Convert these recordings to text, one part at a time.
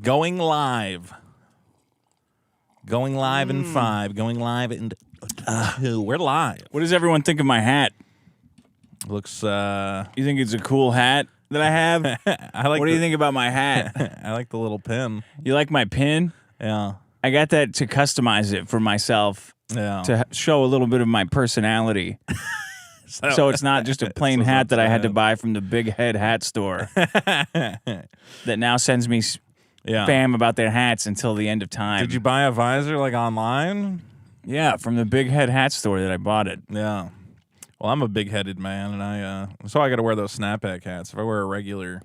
Going live. Going live in 5. Going live in 2. We're live. What does everyone think of my hat? Looks. You think it's a cool hat that I have? I like. What do you think about my hat? I like the little pin. You like my pin? Yeah. I got that to customize it for myself Yeah. to show a little bit of my personality. So it's not just a plain hat that I had to buy from the Big Head Hat Store that now sends me spam about their hats until the end of time. Did you buy a visor like online? Yeah, from the Big Head Hat Store that I bought it. Yeah. Well, I'm a big-headed man, and so I got to wear those snapback hats. If I wear a regular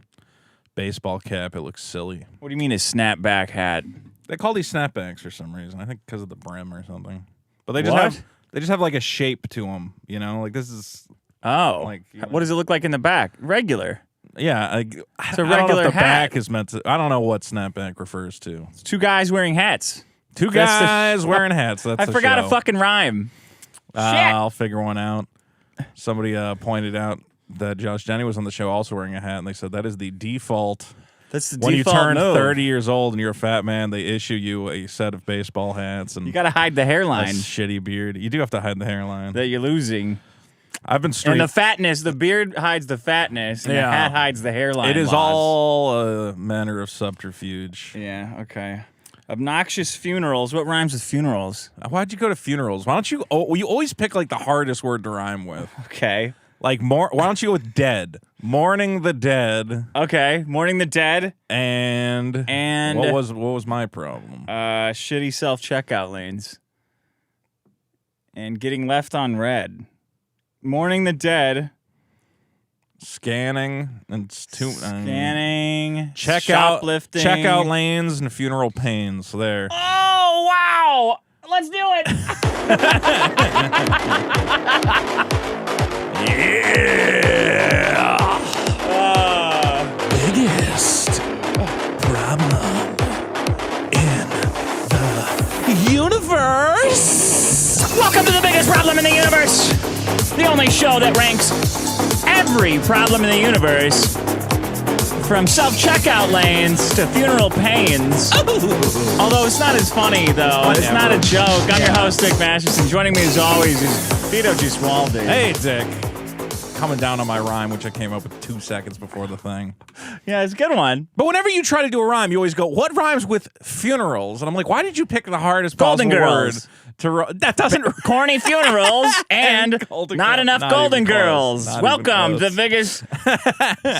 baseball cap, it looks silly. What do you mean a snapback hat? They call these snapbacks for some reason. I think because of the brim or something. But they just have like a shape to them. You know, like this is. Oh, like what does it look like in the back? Regular. Yeah, it's a I don't know regular if the hat. back is meant to. I don't know what snapback refers to. It's two guys wearing hats. Two guys wearing hats. That's I forgot a a fucking rhyme. Shit. I'll figure one out. Somebody pointed out that Josh Denny was on the show also wearing a hat, and they said that is the default. That's the when default you turn move. 30 years old and you're a fat man, they issue you a set of baseball hats and You got to hide the a hairline shitty beard. You do have to hide the hairline. that you're losing. I've been And the fatness, the beard hides the fatness, and the hat hides the hairline. It is loss. all a manner of subterfuge. Yeah, okay. Obnoxious funerals. What rhymes with funerals? Why'd you go to funerals? Why don't you? Oh, you always pick like the hardest word to rhyme with. Okay. Like why don't you go with dead? Mourning the dead. Okay. Mourning the dead. And what was my problem? Shitty self-checkout lanes. And getting left on red. Mourning the dead. Scanning and Scanning. shoplifting. Shoplifting. Checkout lanes and funeral pains. There. Oh, wow. Let's do it. Yeah. Biggest problem in the universe. Welcome to the biggest problem in the universe. The only show that ranks every problem in the universe, from self-checkout lanes to funeral pains. Although it's not as funny, though. Whatever. It's not a joke. I'm your host, Dick Masterson. Joining me, as always, is Vito Giswaldi. Hey, Dick. Coming down on my rhyme, which I came up with 2 seconds before the thing. Yeah, it's a good one. But whenever you try to do a rhyme, you always go, what rhymes with funerals? And I'm like, why did you pick the hardest Golden possible Girls. word? That doesn't... Corny funerals and Golden not Girls. enough Not Golden even close. Girls. Not even Welcome to close. the biggest...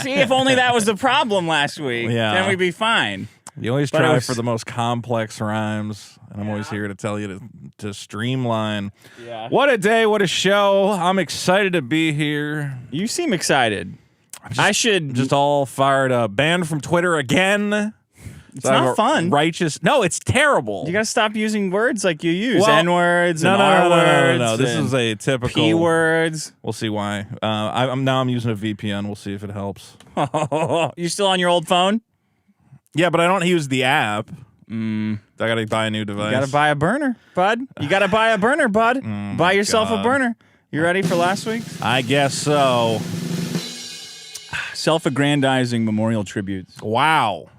See, if only that was the problem last week, Yeah. then we'd be fine. You always But it try was- for the most complex rhymes, and I'm always here to tell you to streamline. Yeah. What a day, what a show. I'm excited to be here. You seem excited. I should... Just all fired up. Banned from Twitter again. It's not fun. Righteous. No, it's terrible. You gotta stop using words like you use. Well, N-words No, and no, no, no, no, R-words. no. This and is a typical... P-words. We'll see why. I'm using a VPN. We'll see if it helps. You still on your old phone? Yeah, but I don't use the app. I gotta buy a new device. You gotta buy a burner, bud. You gotta buy a burner, bud. Buy yourself a God. burner. You ready for last week? I guess so. Self-aggrandizing memorial tributes. Wow.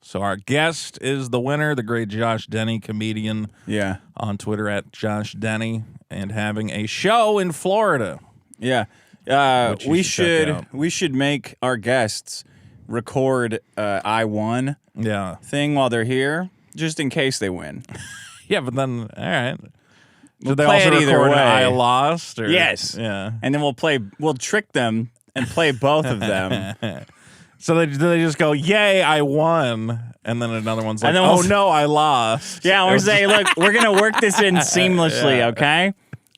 So our guest is the winner, the great Josh Denny, comedian Yeah. on Twitter at Josh Denny, and having a show in Florida. Yeah. Which you We should check out. we should make our guests record I won Yeah. thing while they're here, just in case they win. Yeah, but then, all right. We'll Did they play also it either record way. I lost? Or? Yes. Yeah. And then we'll trick them and play both of them. So they just go, yay, I won. And then another one's like, And then oh, we'll- no, I lost. Yeah, we're saying, look, we're gonna work this in seamlessly, Yeah. okay?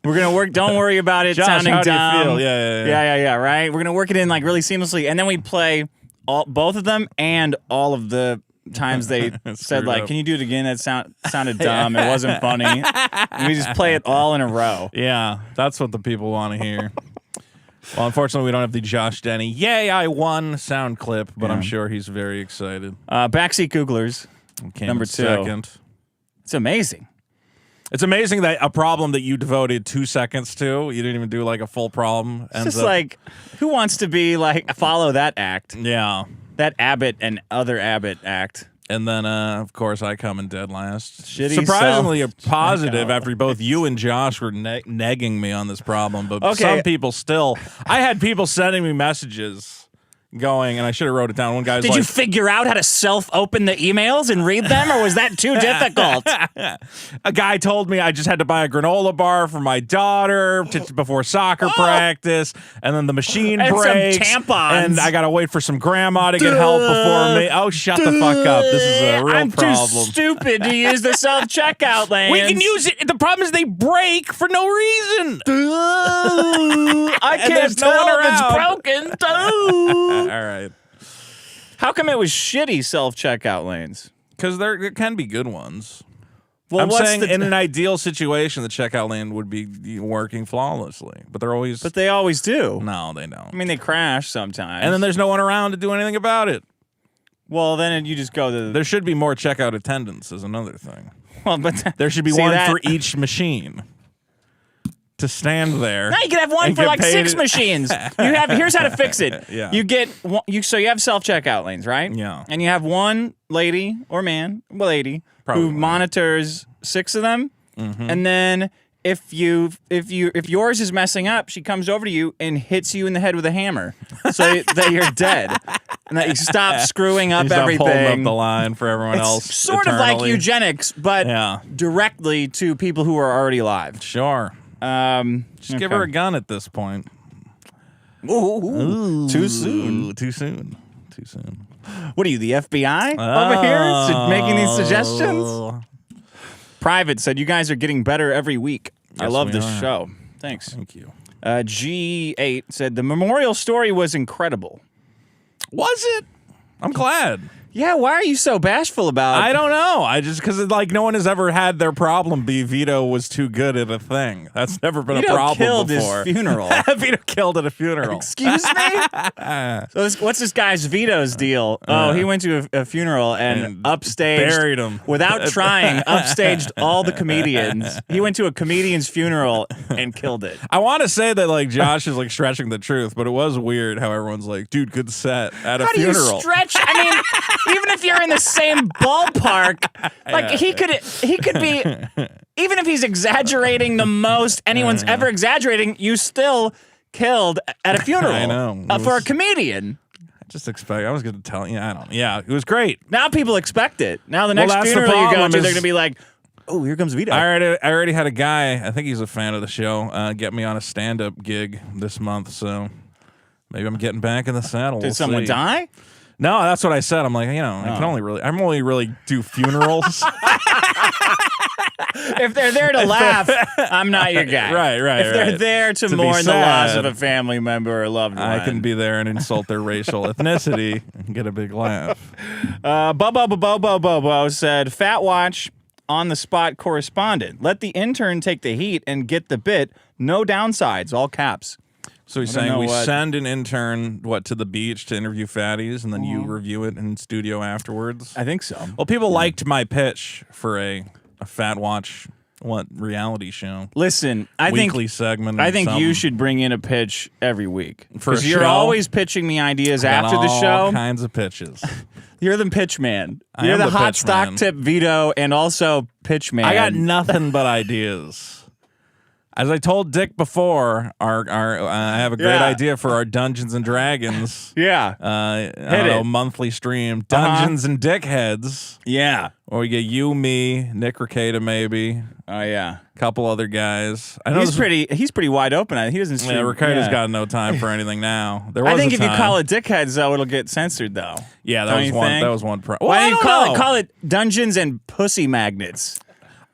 We're gonna work. Don't worry about it Josh, sounding how do you dumb. feel? Yeah. Right. We're gonna work it in like really seamlessly, and then we play both of them and all of the times they said Screwed like, up. "Can you do it again?" That sounded dumb. It wasn't funny. And we just play it all in a row. Yeah, that's what the people want to hear. Well, unfortunately, we don't have the Josh Denny, yay, I won sound clip, but I'm sure he's very excited. Backseat Googlers. Came Number in 2. second. It's amazing. It's amazing that a problem that you devoted 2 seconds to, you didn't even do like a full problem. It's just like, who wants to be like, follow that act? Yeah. That Abbott and other Abbott act. And then, of course, I come in dead last. Shitty Surprisingly positive after both you and Josh were negging me on this problem. But some people still... I had people sending me messages going, and I should have wrote it down. One guy's Did you figure out how to self-open the emails and read them, or was that too difficult? A guy told me I just had to buy a granola bar for my daughter before soccer practice, and then the machine breaks. Some tampons. And I gotta wait for some grandma to get help before me. Oh, shut the fuck up. This is a real problem. I'm too stupid to use the self-checkout lanes. We can use it. The problem is they break for no reason. I can't tell if it's broken. All right. How come it was shitty self-checkout lanes? Because there can be good ones. Well, I'm saying in an ideal situation, the checkout lane would be working flawlessly. But they're always... But they always do. No, they don't. I mean, they crash sometimes. And then there's no one around to do anything about it. Well, then you just go to... There should be more checkout attendants is another thing. Well, but there should be one for each machine. To stand there. Now you can have one for like 6 machines. Here's how to fix it. Yeah. You get so you have self-checkout lanes, right? Yeah. And you have one lady or man, lady, who monitors 6 of them. Mm-hmm. And then if yours is messing up, she comes over to you and hits you in the head with a hammer, so that you're dead, and that you stop screwing up everything. Holding up the line for everyone else. Sort of like eugenics, but directly to people who are already alive. Sure. Just give her a gun at this point. Ooh, too soon. Too soon. Too soon. What are you, the FBI over here making these suggestions? Private said, you guys are getting better every week. Yes, I love this show. Thanks. Thank you. G8 said, the memorial story was incredible. Was it? I'm glad. Yeah, why are you so bashful about it? I don't know. I just because like no one has ever had their problem be Vito was too good at a thing. That's never been a problem killed before. His funeral. Vito killed at a funeral. Excuse me? So what's this guy's Vito's deal? Oh, he went to a funeral and upstaged, buried him without trying. Upstaged all the comedians. He went to a comedian's funeral and killed it. I want to say that like Josh is like stretching the truth, but it was weird how everyone's like, "Dude, good set at a funeral." How do you stretch? I mean. Even if you're in the same ballpark, like he could be, even if he's exaggerating the most anyone's ever exaggerating, you still killed at a funeral. I know. For a comedian. I was going to tell you. I don't. Yeah, it was great. Now people expect it. Now the next funeral you go to, they're going to be like, "Oh, here comes Vito." I already had a guy. I think he's a fan of the show. Get me on a stand-up gig this month. So maybe I'm getting back in the saddle. Did someone die? No, that's what I said. I'm like, I can I'm only really do funerals. If they're there to laugh, I'm not your guy. Right. If they're there to mourn the loss of a family member or loved one, I can be there and insult their racial ethnicity and get a big laugh. Bobo said, Fat Watch on the spot correspondent. Let the intern take the heat and get the bit. No downsides, all caps. So he's saying we send an intern, to the beach to interview fatties, and then you review it in studio afterwards? I think so. Well, people liked my pitch for a Fat Watch reality show. Listen, weekly segment. I think you should bring in a pitch every week. Because you're always pitching me ideas after the show. All kinds of pitches. You're the pitch man. You're the hot stock tip Vito and also pitch man. I got nothing but ideas. As I told Dick before, I have a great idea for our Dungeons and Dragons. Monthly stream, Dungeons and Dickheads. Yeah, or we get you, me, Nick Ricada, maybe. Oh yeah, a couple other guys. I know he's pretty wide open. He doesn't. Yeah, Ricada's got no time for anything now. I think if you call it Dickheads, though, it'll get censored, though. Yeah, that was one. Why do you call it Dungeons and Pussy Magnets?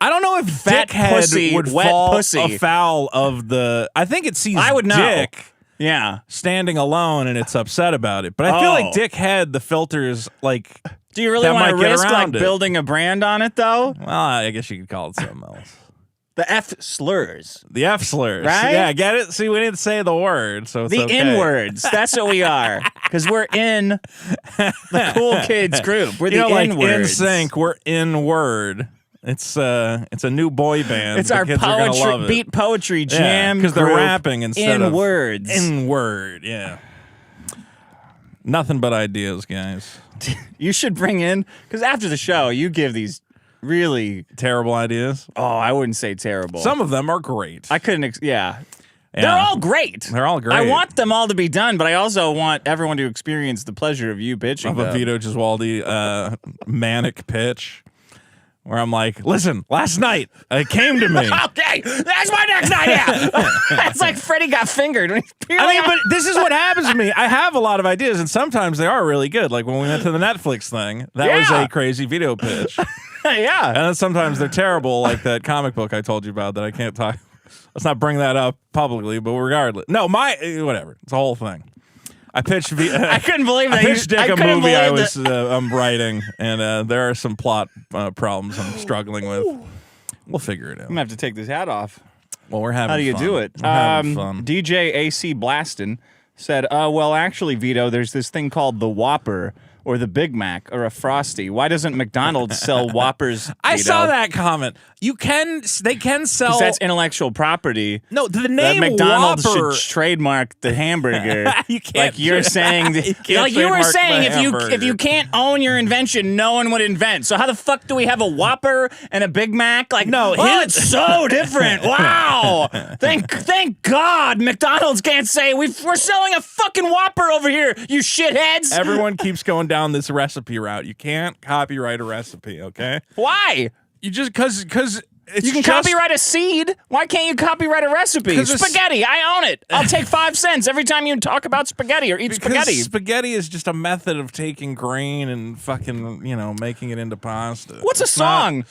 I don't know if Dickhead would fall afoul of the... I think it sees Dick standing alone and it's upset about it. But I feel like Dickhead, the filters, like... Do you really want to risk building a brand on it, though? Well, I guess you could call it something else. The F slurs. The F slurs. Right? Yeah, get it? See, we didn't say the word, so it's the N-words. That's what we are. Because we're in the cool kids group. We're the N-words. Like in sync, we're in word. It's a new boy band. It's our beat poetry jam because they're rapping instead of words. In word, yeah. Nothing but ideas, guys. You should bring in, because after the show, you give these really terrible ideas. Oh, I wouldn't say terrible. Some of them are great. I couldn't. Yeah. They're all great. They're all great. I want them all to be done, but I also want everyone to experience the pleasure of you pitching of a Vito Gesualdi manic pitch. Where I'm like, listen, last night it came to me. Okay, that's my next idea. It's like Freddie got fingered. But this is what happens to me. I have a lot of ideas, and sometimes they are really good. Like when we went to the Netflix thing, that was a crazy Vito pitch. Yeah. And then sometimes they're terrible, like that comic book I told you about that I can't talk. Let's not bring that up publicly, but regardless. No, whatever. It's a whole thing. I pitched. I couldn't believe that. I pitched Dick a movie I'm writing, and there are some plot problems I'm struggling with. We'll figure it out. I'm gonna have to take this hat off. Well, we're having. How do you fun. do it? We're having fun. DJ AC Blastin said, "Well, actually, Vito, there's this thing called the Whopper." Or the Big Mac, or a Frosty. Why doesn't McDonald's sell Whoppers? I saw that comment. They can sell. That's intellectual property. No, the name McDonald's Whopper should trademark the hamburger. You can't. Like you're saying, like you were saying, if you can't own your invention, no one would invent. So how the fuck do we have a Whopper and a Big Mac? Like no, it's so different. Wow. Thank God McDonald's can't say we're selling a fucking Whopper over here. You shitheads. Everyone keeps going down this recipe route. You can't copyright a recipe, okay? Why? You just because you can copyright a seed. Why can't you copyright a recipe? Spaghetti, I own it. I'll take 5 cents every time you talk about spaghetti or eat spaghetti. Spaghetti is just a method of taking grain and fucking, making it into pasta. What's a song?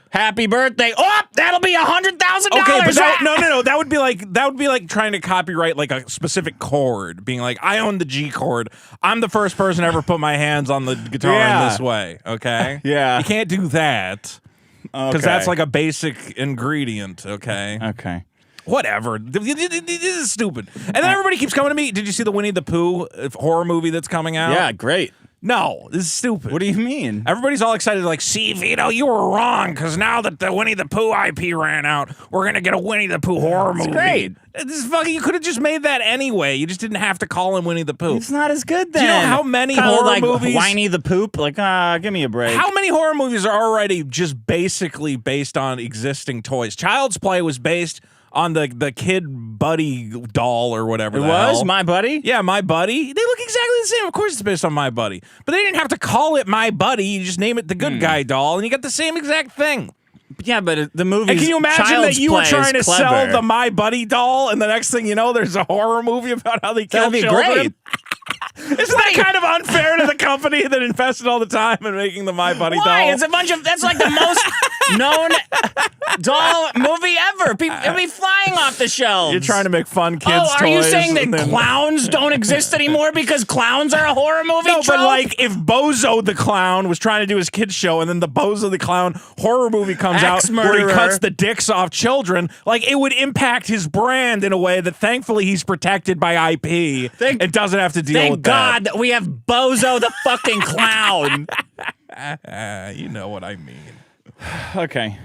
Happy birthday! Oh, that'll be $100,000. Okay, but no. That would be like trying to copyright like a specific chord, being like, I own the G chord. I'm the first person to ever put my hands on the guitar in this way. Okay, yeah, you can't do that because that's like a basic ingredient. Okay. Whatever. This is stupid. And then everybody keeps coming to me. Did you see the Winnie the Pooh horror movie that's coming out? Yeah, great. No, this is stupid. What do you mean? Everybody's all excited, like, see, Vito, you were wrong, because now that the Winnie the Pooh IP ran out, we're going to get a Winnie the Pooh horror movie. Great. This is fucking, you could have just made that anyway. You just didn't have to call him Winnie the Pooh. It's not as good then. Do you know how many horror movies? Whiny the Poop? Like, give me a break. How many horror movies are already just basically based on existing toys? Child's Play was based on the Kid Buddy doll or whatever. It was My Buddy? Yeah, My Buddy. They look exactly the same. Of course it's based on My Buddy. But they didn't have to call it My Buddy. You just name it the Good Guy doll, and you got the same exact thing. Yeah, but the movie. And can you imagine that you were trying to sell the My Buddy doll, and the next thing you know, there's a horror movie about how they kill children? Great. Isn't that kind of unfair to the company that invested all the time in making the My Buddy doll? It's a bunch of. That's like the most known doll movie ever. It'll be flying off the shelves. You're trying to make fun kids' toys. Are you saying that clowns don't exist anymore because clowns are a horror movie trope? But like if Bozo the Clown was trying to do his kids show, and then the Bozo the Clown horror movie comes out where he cuts the dicks off children, like it would impact his brand in a way that thankfully he's protected by IP and doesn't have to deal with that. Thank God that we have Bozo the fucking Clown. You know what I mean. Okay.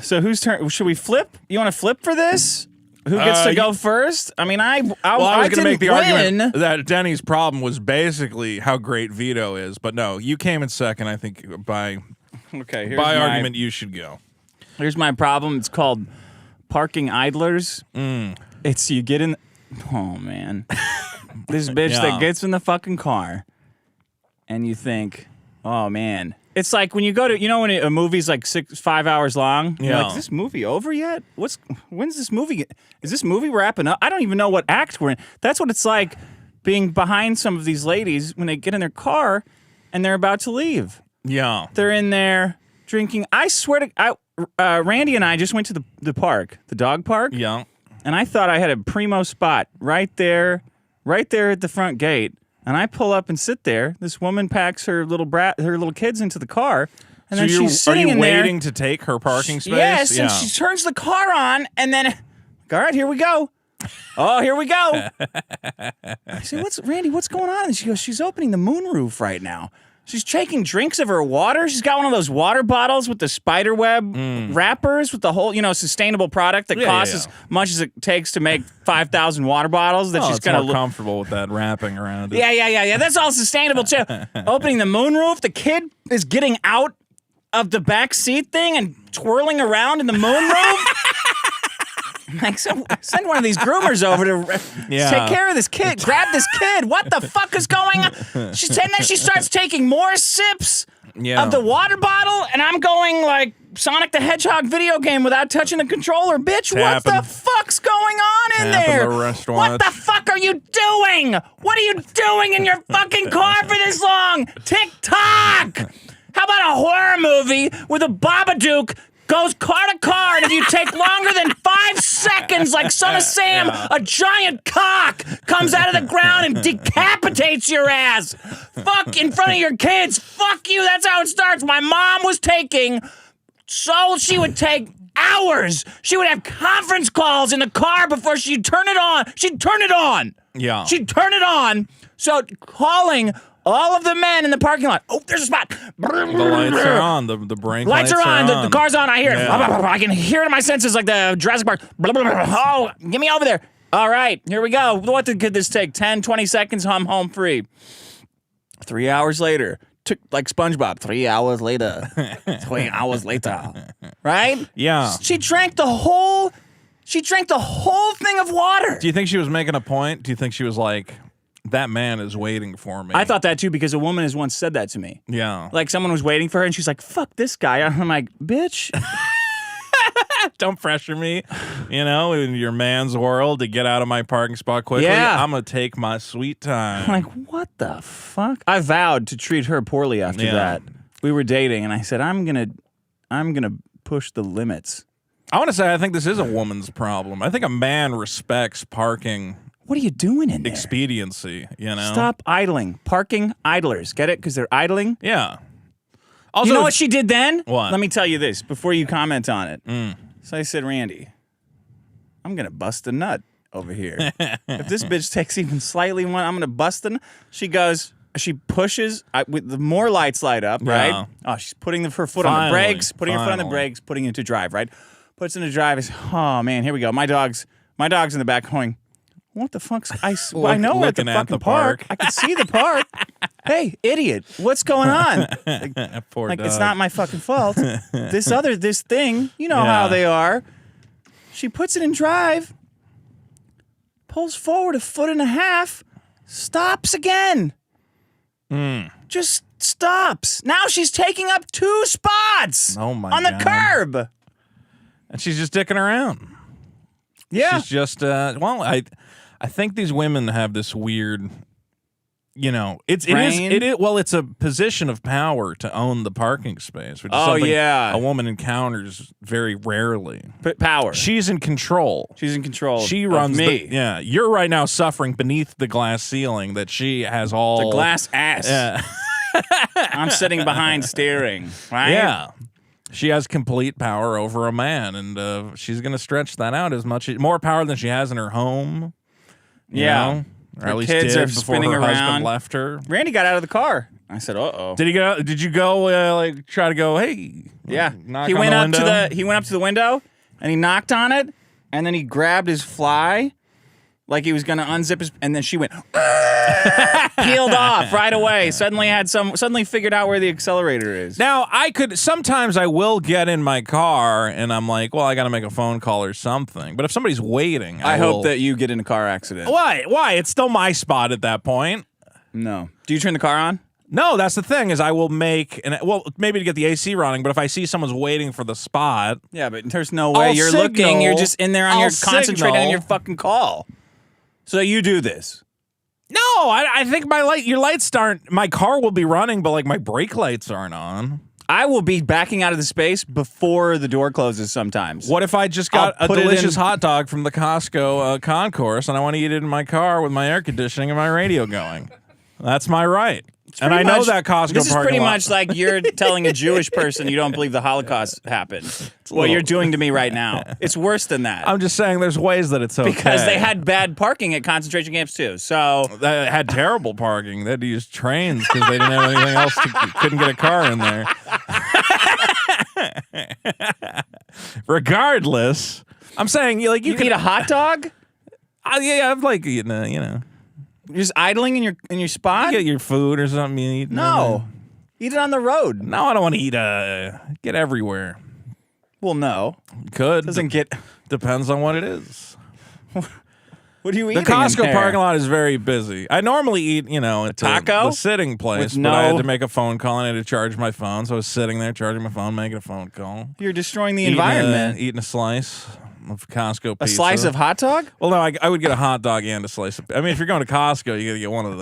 So whose turn? Should we flip? You want to flip for this? Who gets to go first? I mean, I was going to make the argument that Denny's problem was basically how great Vito is, but no, you came in second. I think by argument you should go. Here's my problem. It's called parking idlers. It's you get in. Oh man, this bitch that gets in the fucking car, and you think, oh man. It's like when you go to, when a movie's like 5 hours long, you're like, is this movie over yet? When's this movie? Is this movie wrapping up? I don't even know what act we're in. That's what it's like being behind some of these ladies when they get in their car and they're about to leave. Yeah. They're in there drinking. I swear to Randy and I just went to the park, the dog park. Yeah. And I thought I had a primo spot right there at the front gate. And I pull up and sit there. This woman packs her little kids into the car, and then she's sitting in there. Are you waiting to take her parking space? Yes, and she turns the car on, and then, all right, here we go. Oh, here we go. I say, Randy, what's going on? And she goes, she's opening the moonroof right now. She's taking drinks of her water. She's got one of those water bottles with the spider web wrappers with the whole, sustainable product that costs as much as it takes to make 5,000 water bottles. That she's more comfortable with that wrapping around it. Yeah. That's all sustainable too. Opening the moonroof, the kid is getting out of the back seat thing and twirling around in the moonroof. Like, send one of these groomers over to take care of this kid. Grab this kid. What the fuck is going on? And then she starts taking more sips of the water bottle, and I'm going like Sonic the Hedgehog video game without touching the controller. Bitch, what the fuck's going on in there? What the fuck are you doing? What are you doing in your fucking car for this long? TikTok! How about a horror movie where the Babadook goes car to car, and if you take longer than 5 seconds, like Son of Sam, a giant cock comes out of the ground and decapitates your ass. Fuck in front of your kids. Fuck you. That's how it starts. My mom was taking, so she would take hours. She would have conference calls in the car before she'd turn it on. She'd turn it on. Yeah. She'd turn it on. So calling all of the men in the parking lot. Oh, there's a spot. The lights are on. The brake lights are on. The car's on. I hear it. I can hear it in my senses like the Jurassic Park. Oh, get me over there. All right, here we go. What could this take? 10, 20 seconds, I'm home free. 3 hours later. Took like SpongeBob. 3 hours later. 3 hours later. Right? Yeah. She drank the whole thing of water. Do you think she was making a point? Do you think she was like, that man is waiting for me? I thought that too, because a woman has once said that to me. Yeah. Like someone was waiting for her and she's like, fuck this guy. I'm like, bitch. Don't pressure me, in your man's world to get out of my parking spot quickly. Yeah. I'm going to take my sweet time. I'm like, what the fuck? I vowed to treat her poorly after that. We were dating and I said, I'm going to push the limits. I want to say, I think this is a woman's problem. I think a man respects parking. What are you doing in there? Expediency, Stop idling. Parking idlers. Get it? Because they're idling? Yeah. Also, you know what she did then? What? Let me tell you this before you comment on it. So I said, Randy, I'm going to bust a nut over here. If this bitch takes even slightly one, I'm going to bust a nut. She pushes, with the more lights light up, right? Oh, she's putting her foot on the brakes, putting her foot on the brakes, putting it into drive, right? Puts it into drive. Oh, man, here we go. My dog's in the back going, what the fuck's... I know we're at the fucking park. I can see the park. Hey, idiot, what's going on? Poor dog. It's not my fucking fault. This thing, you know how they are. She puts it in drive, pulls forward a foot and a half, stops again. Just stops. Now she's taking up 2 spots on the curb. And she's just dicking around. Yeah. She's just, I think these women have this weird, it's a position of power to own the parking space, which is something a woman encounters very rarely. Power. She's in control. She runs me. You're right now suffering beneath the glass ceiling that she has all the glass ass. Yeah. I'm sitting behind steering, right? Yeah. She has complete power over a man, and she's going to stretch that out more power than she has in her home. Or at least kids did are before spinning her around. husband left her. Randy got out of the car. I said, "Uh-oh." Did you go try to go? Hey, yeah. Knock on the window? He went up to the window and he knocked on it, and then he grabbed his fly like he was gonna unzip his, and then she went peeled off right away. Suddenly figured out where the accelerator is. Now sometimes I will get in my car and I'm like, well, I got to make a phone call or something. But if somebody's waiting, I hope that you get in a car accident. Why? It's still my spot at that point. No. Do you turn the car on? No, that's the thing is I will maybe to get the AC running, but if I see someone's waiting for the spot. Yeah, but there's no way you're looking. You're just in there concentrating on your fucking call. So you do this. No, I think your lights aren't, my car will be running, but my brake lights aren't on. I will be backing out of the space before the door closes sometimes. What if I just got a delicious hot dog from the Costco concourse and I want to eat it in my car with my air conditioning and my radio going? That's my right. And I know that Costco parking lot. This is pretty much like you're telling a Jewish person you don't believe the Holocaust happened. What you're doing to me right now. It's worse than that. I'm just saying there's ways that it's okay. Because they had bad parking at concentration camps too. So they had terrible parking. They had to use trains because they didn't have anything else. Couldn't get a car in there. Regardless, I'm saying you can eat a hot dog. Yeah, I'm like eating You're just idling in your spot. You get your food or something. You eat. No, eat it on the road. No, I don't want to eat. Get everywhere. Well, no, could doesn't get. Depends on what it is. What are you eating? The Costco parking lot is very busy. I normally eat, at taco? The sitting place, but I had to make a phone call and I had to charge my phone, so I was sitting there charging my phone, making a phone call. You're destroying the environment. Eating a slice of Costco pizza. A slice of hot dog? Well, no, I would get a hot dog and a slice of. I mean, if you're going to Costco, you got to get one of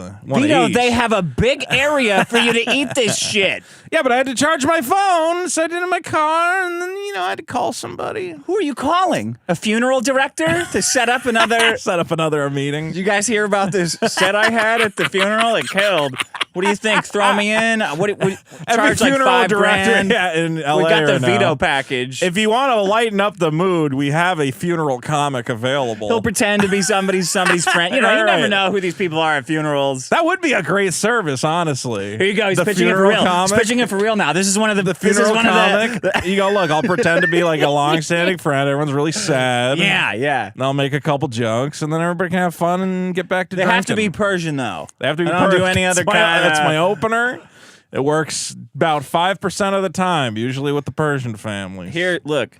each. They have a big area for you to eat this shit. Yeah, but I had to charge my phone, so I did it in my car, and then I had to call somebody. Who are you calling? A funeral director to set up another meeting? Did you guys hear about this set I had at the funeral? It killed. What do you think? Throw me in? What charge like $5,000? Yeah, in LA. We got the Vito now. Package. If you want to lighten up the mood, we have a funeral comic available. He'll pretend to be somebody's friend. You never know who these people are at funerals. That would be a great service, honestly. Here you go. He's pitching it for real. He's pitching it for real now. This is one of the funeral comic. You go, look, I'll pretend to be like a long-standing friend. Everyone's really sad. Yeah. And I'll make a couple jokes, and then everybody can have fun and get back to drinking. They have to be Persian, though. They have to be Persian. Don't do any other kind. That's my opener. It works about 5% of the time, usually with the Persian family. Here, look.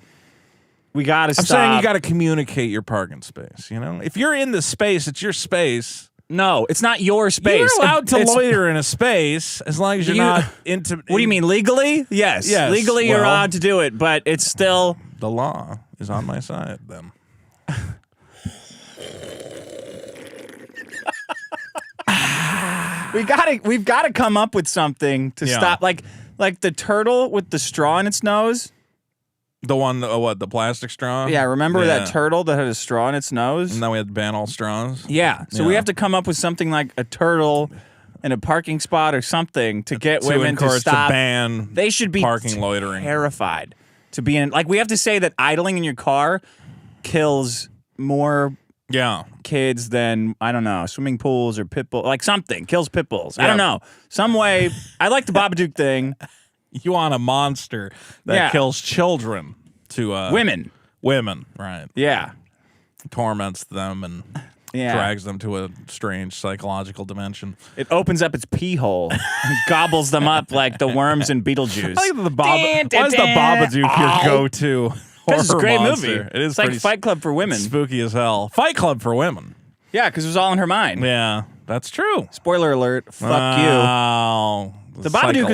We got to stop. I'm saying you got to communicate your parking space, If you're in the space, it's your space. No, it's not your space. You're allowed to loiter in a space as long as you're not into... What do you mean, legally? Yes. Legally, you're allowed to do it, but it's still... The law is on my side, then. We've got to come up with something to stop, like the turtle with the straw in its nose. The one, the plastic straw? Yeah, remember that turtle that had a straw in its nose? And then we had to ban all straws? Yeah, so we have to come up with something like a turtle in a parking spot or something to get women to stop. To ban they should be parking loitering. Terrified to be in. Like, we have to say that idling in your car kills more kids than, I don't know, swimming pools or pit bulls. Like something kills pit bulls. I don't know. Some way. I like the Babadook thing. You want a monster that kills children to women. Women, right. Yeah. Torments them and drags them to a strange psychological dimension. It opens up its pee hole and gobbles them up like the worms in Beetlejuice. I think why is the Babadook your go-to horror It's a great monster? movie. It is it's like Fight Club for women. Spooky as hell. Fight Club for women. Yeah, because it was all in her mind. Yeah, that's true. Spoiler alert. Fuck you. The Babadook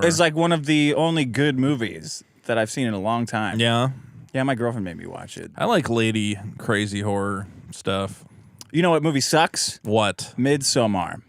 is one of the only good movies that I've seen in a long time. Yeah. Yeah, my girlfriend made me watch it. I like lady crazy horror stuff. You know what movie sucks? What? Midsommar.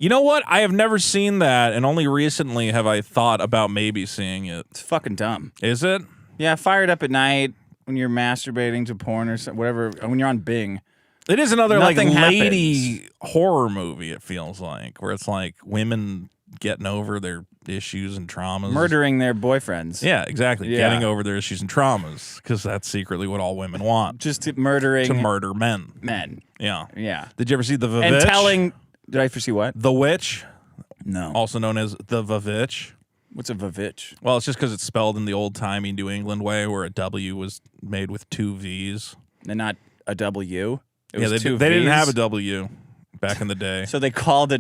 You know what? I have never seen that, and only recently have I thought about maybe seeing it. It's fucking dumb. Is it? Yeah, fire it up at night when you're masturbating to porn or whatever, when you're on Bing. It is another lady horror movie, it feels like, where it's like women getting over their issues and traumas. Murdering their boyfriends. Yeah, exactly. Yeah. Getting over their issues and traumas, because that's secretly what all women want. Just to murder men. Men. Yeah. Yeah. Did you ever see The Vavitch? And telling... Did I ever see what? The Witch. No. Also known as The Vavitch. What's a Vavitch? Well, it's just because it's spelled in the old-timey New England way, where a W was made with 2 V's. And not a W? They didn't have a W back in the day. So they called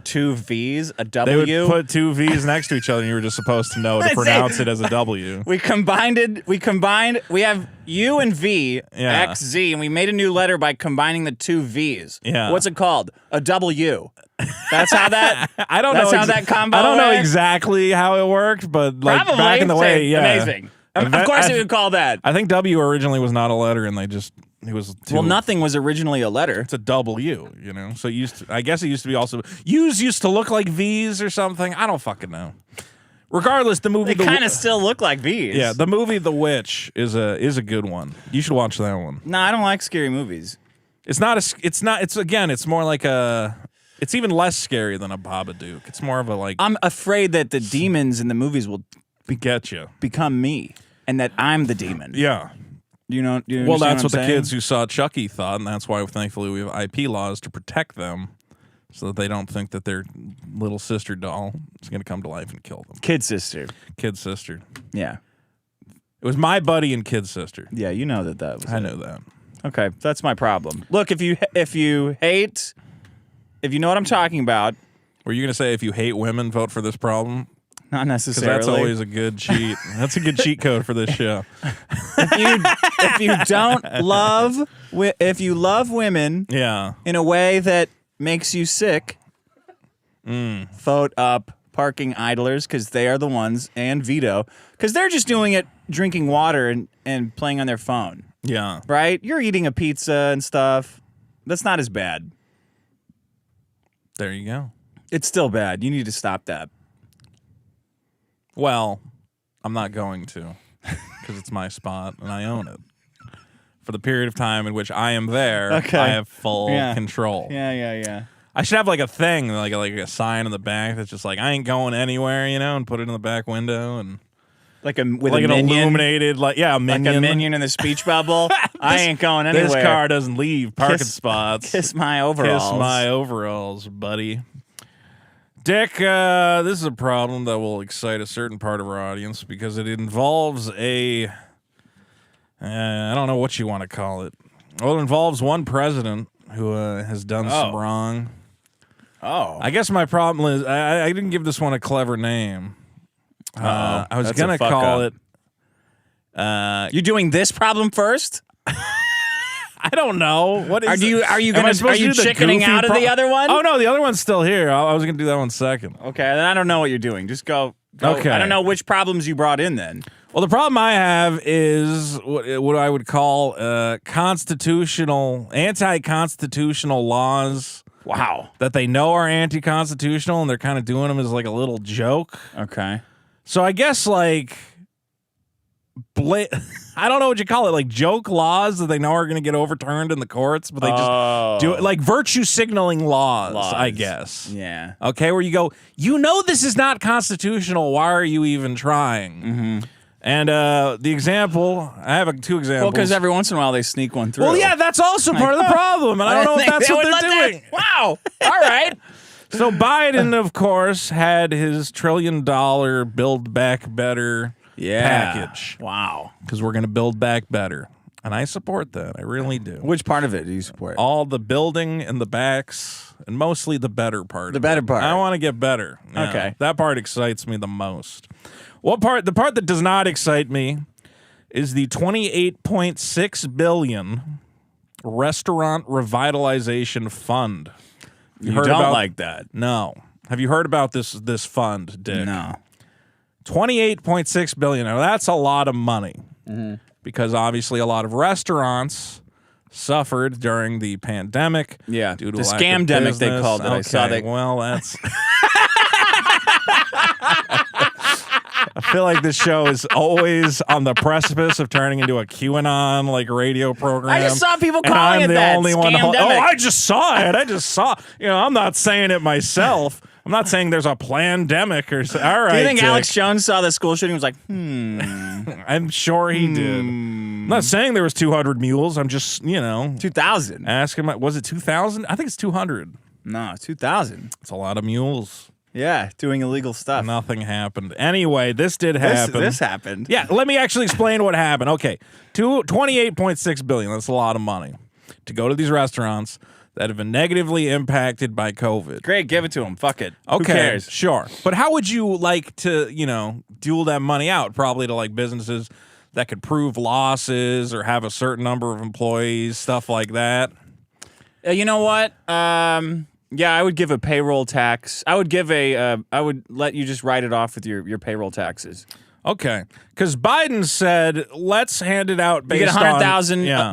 2 V's a W? They would put 2 V's next to each other, and you were just supposed to know to pronounce it as a W. We have U and V, X, Z, and we made a new letter by combining the 2 V's. Yeah. What's it called? A W. That's how that. I don't know. That's how that combo. I don't know went? exactly how it worked, but like Probably. back in the way, yeah, amazing. Of course, we would call that. I think W originally was not a letter, and it was. Well, nothing was originally a letter. It's a W, So I guess it used to be also U's used to look like V's or something. I don't fucking know. Regardless, the movie they kind of still look like V's. Yeah, the movie The Witch is a good one. You should watch that one. No, I don't like scary movies. It's more like a It's even less scary than a Babadook. It's more of a like. I'm afraid that the demons in the movies will become me, and that I'm the demon. Yeah. Well, that's what the kids who saw Chucky thought, and that's why, thankfully, we have IP laws to protect them, so that they don't think that their little sister doll is going to come to life and kill them. Kid sister. Yeah. It was my buddy and kid sister. Yeah, you know that was. I know that. Okay, that's my problem. Look, if you know what I'm talking about. Were you going to say if you hate women, vote for this problem? Not necessarily. Because that's always a good cheat. That's a good cheat code for this show. If you love women, in a way that makes you sick, vote up parking idlers because they are the ones, and Vito because they're just doing it, drinking water and playing on their phone. Yeah, right. You're eating a pizza and stuff. That's not as bad. There you go. It's still bad. You need to stop that. Well, I'm not going to, because it's my spot and I own it. For the period of time in which I am there, I have full control. Yeah. I should have like a thing, like a sign in the back that's just like, I ain't going anywhere, and put it in the back window and with an illuminated, a minion. Like a minion in the speech bubble. I ain't going anywhere. This car doesn't leave parking spots. Kiss my overalls. Kiss my overalls, buddy. Dick, this is a problem that will excite a certain part of our audience because it involves I don't know what you want to call it. Well, it involves one president who has done some wrong. Oh. I guess my problem is I didn't give this one a clever name. I was going to call it... You're doing this problem first? I don't know. What is? Are you chickening out of the other one? Oh no, the other one's still here. I was gonna do that one second. Okay, then I don't know what you're doing. Just go. Okay. I don't know which problems you brought in then. Well, the problem I have is what I would call anti-constitutional laws. Wow. That they know are anti-constitutional and they're kind of doing them as like a little joke. Okay. So I guess like. I don't know what you call it, like joke laws that they know are going to get overturned in the courts, but they just do it like virtue signaling laws, I guess. Yeah. Okay, where you go, this is not constitutional. Why are you even trying? Mm-hmm. And the example, I have two examples. Well, because every once in a while they sneak one through. Well, yeah, that's also part of the problem, and I don't know if that's what they're doing. Wow. All right. So Biden, of course, had his $1 trillion Build Back Better package. Wow. Because we're going to build back better. And I support that. I really do. Which part of it do you support? All the building and the backs, and mostly the better part. The better part. I want to get better. Yeah, okay. That part excites me the most. What part? The part that does not excite me is the $28.6 billion Restaurant Revitalization Fund. You don't like that? No. Have you heard about this fund, Dick? No. $28.6 billion. Now that's a lot of money because obviously a lot of restaurants suffered during the pandemic. Yeah, due to the lack scamdemic of they business. called it. I saw that. Well, that's. I feel like this show is always on the precipice of turning into a QAnon like radio program. I just saw people calling it that. I'm the only one. I just saw it. I'm not saying it myself. I'm not saying there's a plandemic or so. All right. Do you think Dick. Alex Jones saw the school shooting and was like, I'm sure he did. I'm not saying there was 200 mules. I'm just, 2,000. Ask him, was it 2,000? I think it's 200. No, 2,000. It's a lot of mules. Yeah, doing illegal stuff. Nothing happened. Anyway, this did happen. This happened. Yeah, let me actually explain what happened. Okay, $28.6 billion. That's a lot of money to go to these restaurants that have been negatively impacted by COVID. Great, give it to them. Fuck it. Okay, who cares? Sure. But how would you like to, duel that money out? Probably to like businesses that could prove losses or have a certain number of employees, stuff like that. You know what? Yeah, I would give a payroll tax. I would let you just write it off with your payroll taxes. Okay, because Biden said, let's hand it out based on... You get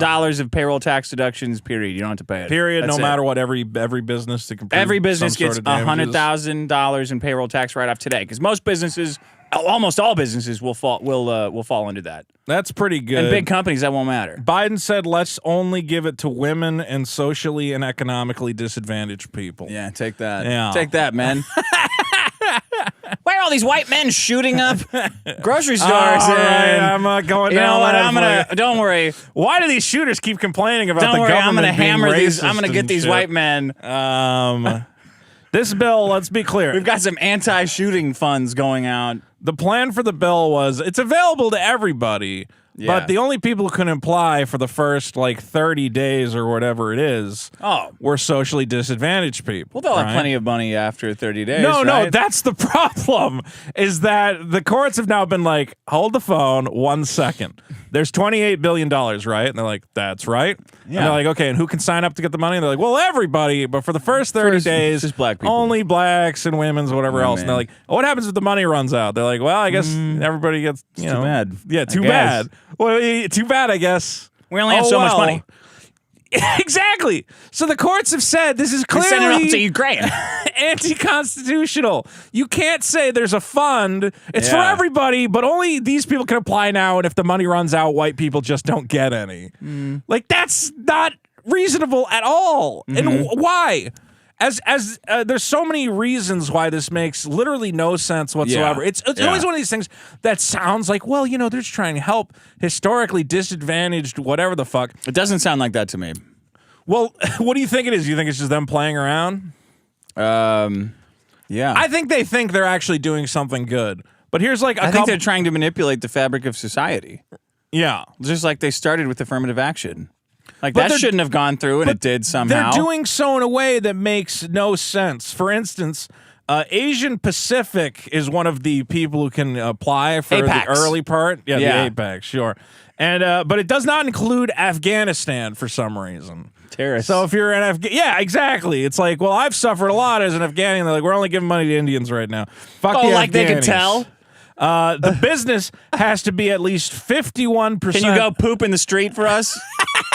$100,000 of payroll tax deductions, period. You don't have to pay it. Period, no matter what, every business that can prove every business some gets sort of damages. $100,000 in payroll tax write-off today, because most businesses Almost all businesses will fall into that. That's pretty good. And big companies, that won't matter. Biden said, let's only give it to women and socially and economically disadvantaged people. Yeah, take that. Yeah. Take that, men. Why are all these white men shooting up grocery stores? All right, I'm going down. You know what? I'm gonna. Don't worry. Why do these shooters keep complaining about the worry, government? I'm gonna being hammer these. racist I'm gonna get and these shit? white men. This bill, let's be clear. We've got some anti-shooting funds going out. The plan for the bill was it's available to everybody, but the only people who can apply for the first 30 days or whatever it is were socially disadvantaged people. Well, they'll have plenty of money after 30 days. No, that's the problem, is that the courts have now been like, hold the phone 1 second. There's $28 billion, right? And they're like, that's right. Yeah. And they're like, okay, and who can sign up to get the money? And they're like, well, everybody, but for the first 30 days, just black people. Only blacks and women's, whatever else. And they're like, what happens if the money runs out? They're like, well, I guess everybody gets, too bad. Yeah, too bad. Well, too bad, I guess. We only have so much money. Exactly. So the courts have said this is clearly send it off to Ukraine. Anti-constitutional. You can't say there's a fund. It's for everybody, but only these people can apply now. And if the money runs out, white people just don't get any. That's not reasonable at all. And why? As there's so many reasons why this makes literally no sense whatsoever. It's always one of these things that sounds like, well, they're just trying to help historically disadvantaged whatever the fuck. It doesn't sound like that to me. Well, what do you think it is? You think it's just them playing around? Yeah. I think they think they're actually doing something good. But here's I think they're trying to manipulate the fabric of society. Yeah. Just like they started with affirmative action. That shouldn't have gone through, and it did somehow. They're doing so in a way that makes no sense. For instance, Asian Pacific is one of the people who can apply for APACs. the early part. Yeah, the APAC, sure. And but it does not include Afghanistan for some reason. Terrorists. So if you're an yeah, exactly. It's like, well, I've suffered a lot as an Afghani. And they're like, we're only giving money to Indians right now. Fuck the like they can Afghanis. tell? The business has to be at least 51%. Can you go poop in the street for us,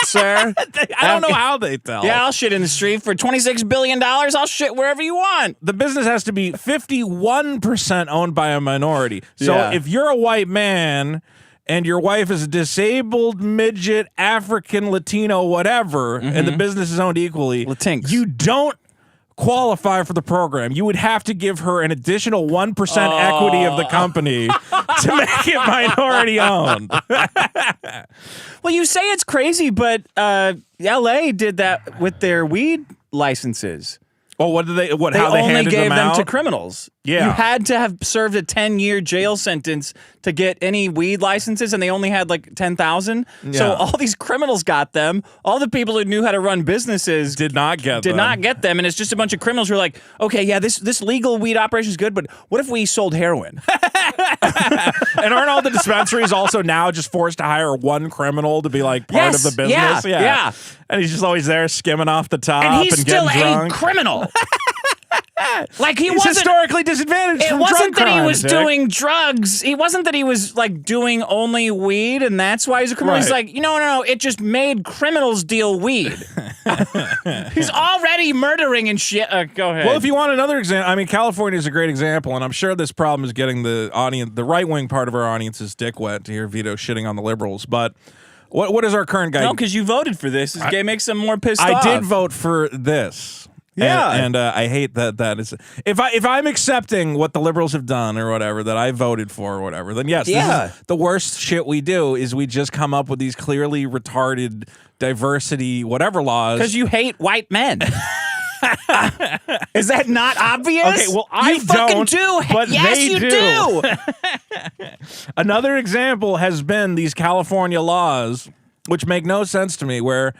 sir? I don't know how they tell. Yeah, I'll shit in the street for $26 billion. I'll shit wherever you want. The business has to be 51% owned by a minority. So if you're a white man and your wife is a disabled, midget, African, Latino, whatever, and the business is owned equally, Latinx. You don't qualify for the program. You would have to give her an additional 1% equity of the company to make it minority owned. Well, you say it's crazy, but LA did that with their weed licenses. Oh, what did they? How they only handed gave them out to criminals. Yeah, you had to have served a 10-year jail sentence to get any weed licenses, and they only had 10,000. Yeah. So all these criminals got them. All the people who knew how to run businesses did not get them, and it's just a bunch of criminals who are like, okay, yeah, this legal weed operation is good, but what if we sold heroin? And aren't all the dispensaries also now just forced to hire one criminal to be part of the business? Yeah. And he's just always there skimming off the top and he's still getting drunk. A criminal. He's historically disadvantaged from drug crimes. It wasn't that he was doing drugs. It wasn't that he was doing only weed, and that's why he's a criminal. Right. He's no. It just made criminals deal weed. He's already murdering and shit. Go ahead. Well, if you want another example, California is a great example, and I'm sure this problem is getting the right wing part of our audience's dick wet to hear Vito shitting on the liberals. But what is our current guy? No, because you voted for this. It makes them more pissed off. I did vote for this. Yeah, and I hate that is if I'm accepting what the liberals have done or whatever that I voted for or whatever, then yes, this is the worst shit we do is we just come up with these clearly retarded diversity whatever laws because you hate white men. Is that not obvious? Okay, well I fucking do, but yes, they you do. Another example has been these California laws, which make no sense to me, where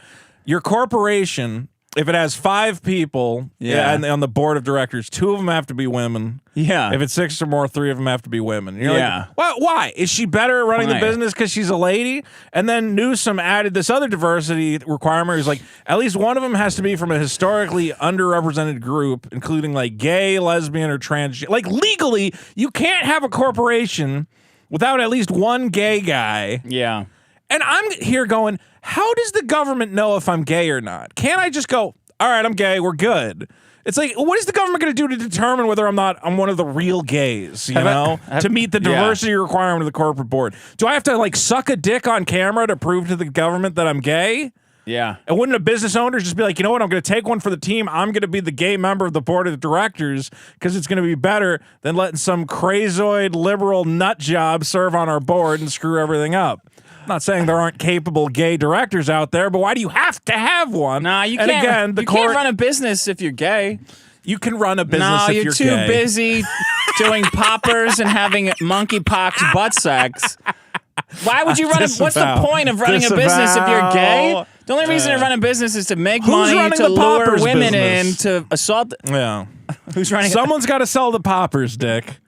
your corporation, if it has 5 people and on the board of directors, 2 of them have to be women. Yeah. If it's 6 or more, 3 of them have to be women. And you're like, why? Is she better at running the business because she's a lady? And then Newsom added this other diversity requirement. He's like, at least one of them has to be from a historically underrepresented group, including gay, lesbian, or trans. Legally, you can't have a corporation without at least one gay guy. Yeah. And I'm here going, how does the government know if I'm gay or not? Can't I just go, all right, I'm gay, we're good? It's like, what is the government going to do to determine whether I'm one of the real gays, to meet the diversity requirement of the corporate board? Do I have to, like, suck a dick on camera to prove to the government that I'm gay? Yeah. And wouldn't a business owner just be like, you know what, I'm going to take one for the team. I'm going to be the gay member of the board of directors because it's going to be better than letting some crazoid liberal nut job serve on our board and screw everything up. I'm not saying there aren't capable gay directors out there, but why do you have to have one? Nah, you can't. Again, you can't run a business if you're gay. You can run a business if you're too gay. busy doing poppers and having monkeypox butt sex. Why would you run what's the point of running a business if you're gay? The only reason to run a business is to make money, to lure women in, to assault. Yeah. Who's running Someone's got to sell the poppers, Dick.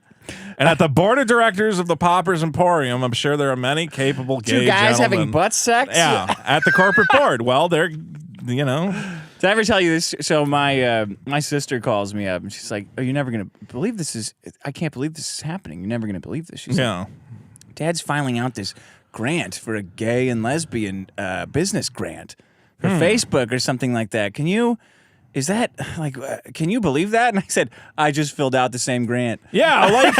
And at the board of directors of the Poppers Emporium, I'm sure there are many capable gay Two guys gentlemen. having butt sex? Yeah, at the corporate board. Well, they're, Did I ever tell you this? So my sister calls me up, and she's like, "Oh, you're never going to believe this is... I can't believe this is happening. You're never going to believe this." She's like, Dad's filing out this grant for a gay and lesbian business grant for Facebook or something like that. Can you... Is that, like, can you believe that? And I said, I just filled out the same grant. Yeah, like...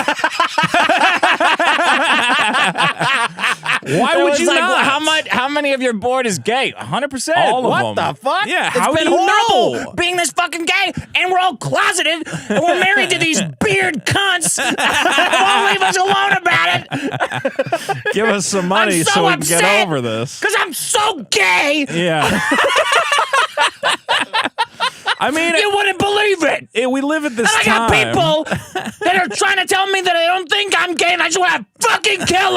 Why would you not? How many of your board is gay? 100%. All of what them. The fuck? Yeah, it's how been do you horrible know? being this fucking gay, and we're all closeted, and we're married to these beard cunts. Won't leave us alone about it. Give us some money so we can get over this. Because I'm so gay. Yeah. I mean, you wouldn't believe it. We live at this time. I got people that are trying to tell me that I don't think I'm gay, and I just want to fucking kill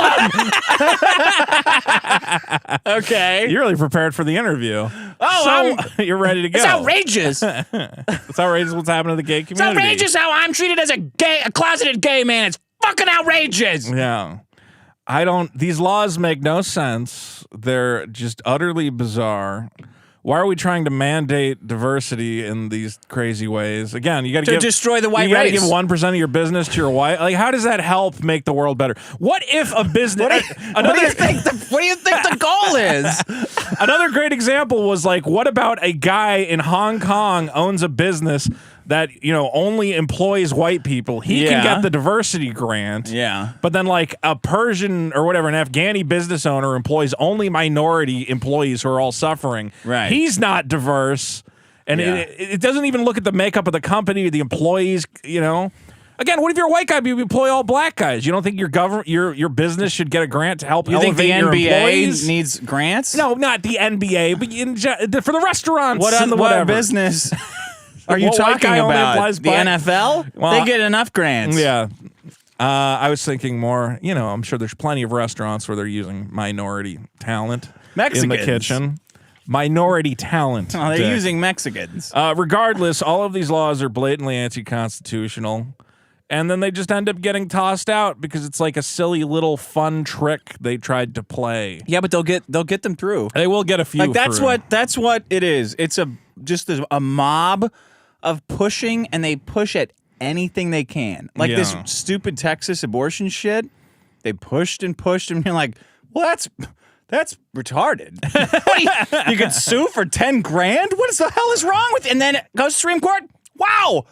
them. Okay. You're really prepared for the interview. Oh, so you're ready to go. It's outrageous. It's outrageous what's happening to the gay community. It's outrageous how I'm treated as a closeted gay man. It's fucking outrageous. Yeah. These laws make no sense. They're just utterly bizarre. Why are we trying to mandate diversity in these crazy ways? Again, you got to destroy the white race. You got to give 1% of your business to your white. Like, how does that help make the world better? What if a business? What do you think the goal is? Another great example was like, what about a guy in Hong Kong owns a business that, only employs white people? He can get the diversity grant. Yeah. But then like a Persian or whatever, an Afghani business owner employs only minority employees who are all suffering. Right. He's not diverse. And it doesn't even look at the makeup of the company, the employees, Again, what if you're a white guy, but you employ all black guys? You don't think your business should get a grant to help elevate your employees? You think the NBA needs grants? No, not the NBA, but for the restaurants and the what business are you talking about? The NFL? Well, they get enough grants. Yeah. I was thinking more, I'm sure there's plenty of restaurants where they're using minority talent in the kitchen. Minority talent. Oh, they're using Mexicans. Regardless, all of these laws are blatantly anti-constitutional. And then they just end up getting tossed out because it's like a silly little fun trick they tried to play. Yeah, but they'll get them through. They will get a few. Like that's what it is. It's just a mob of pushing, and they push at anything they can. Like this stupid Texas abortion shit. They pushed and pushed, and you're like, well, that's retarded. You could sue for $10,000? What the hell is wrong with you? And then it goes to Supreme Court. Wow,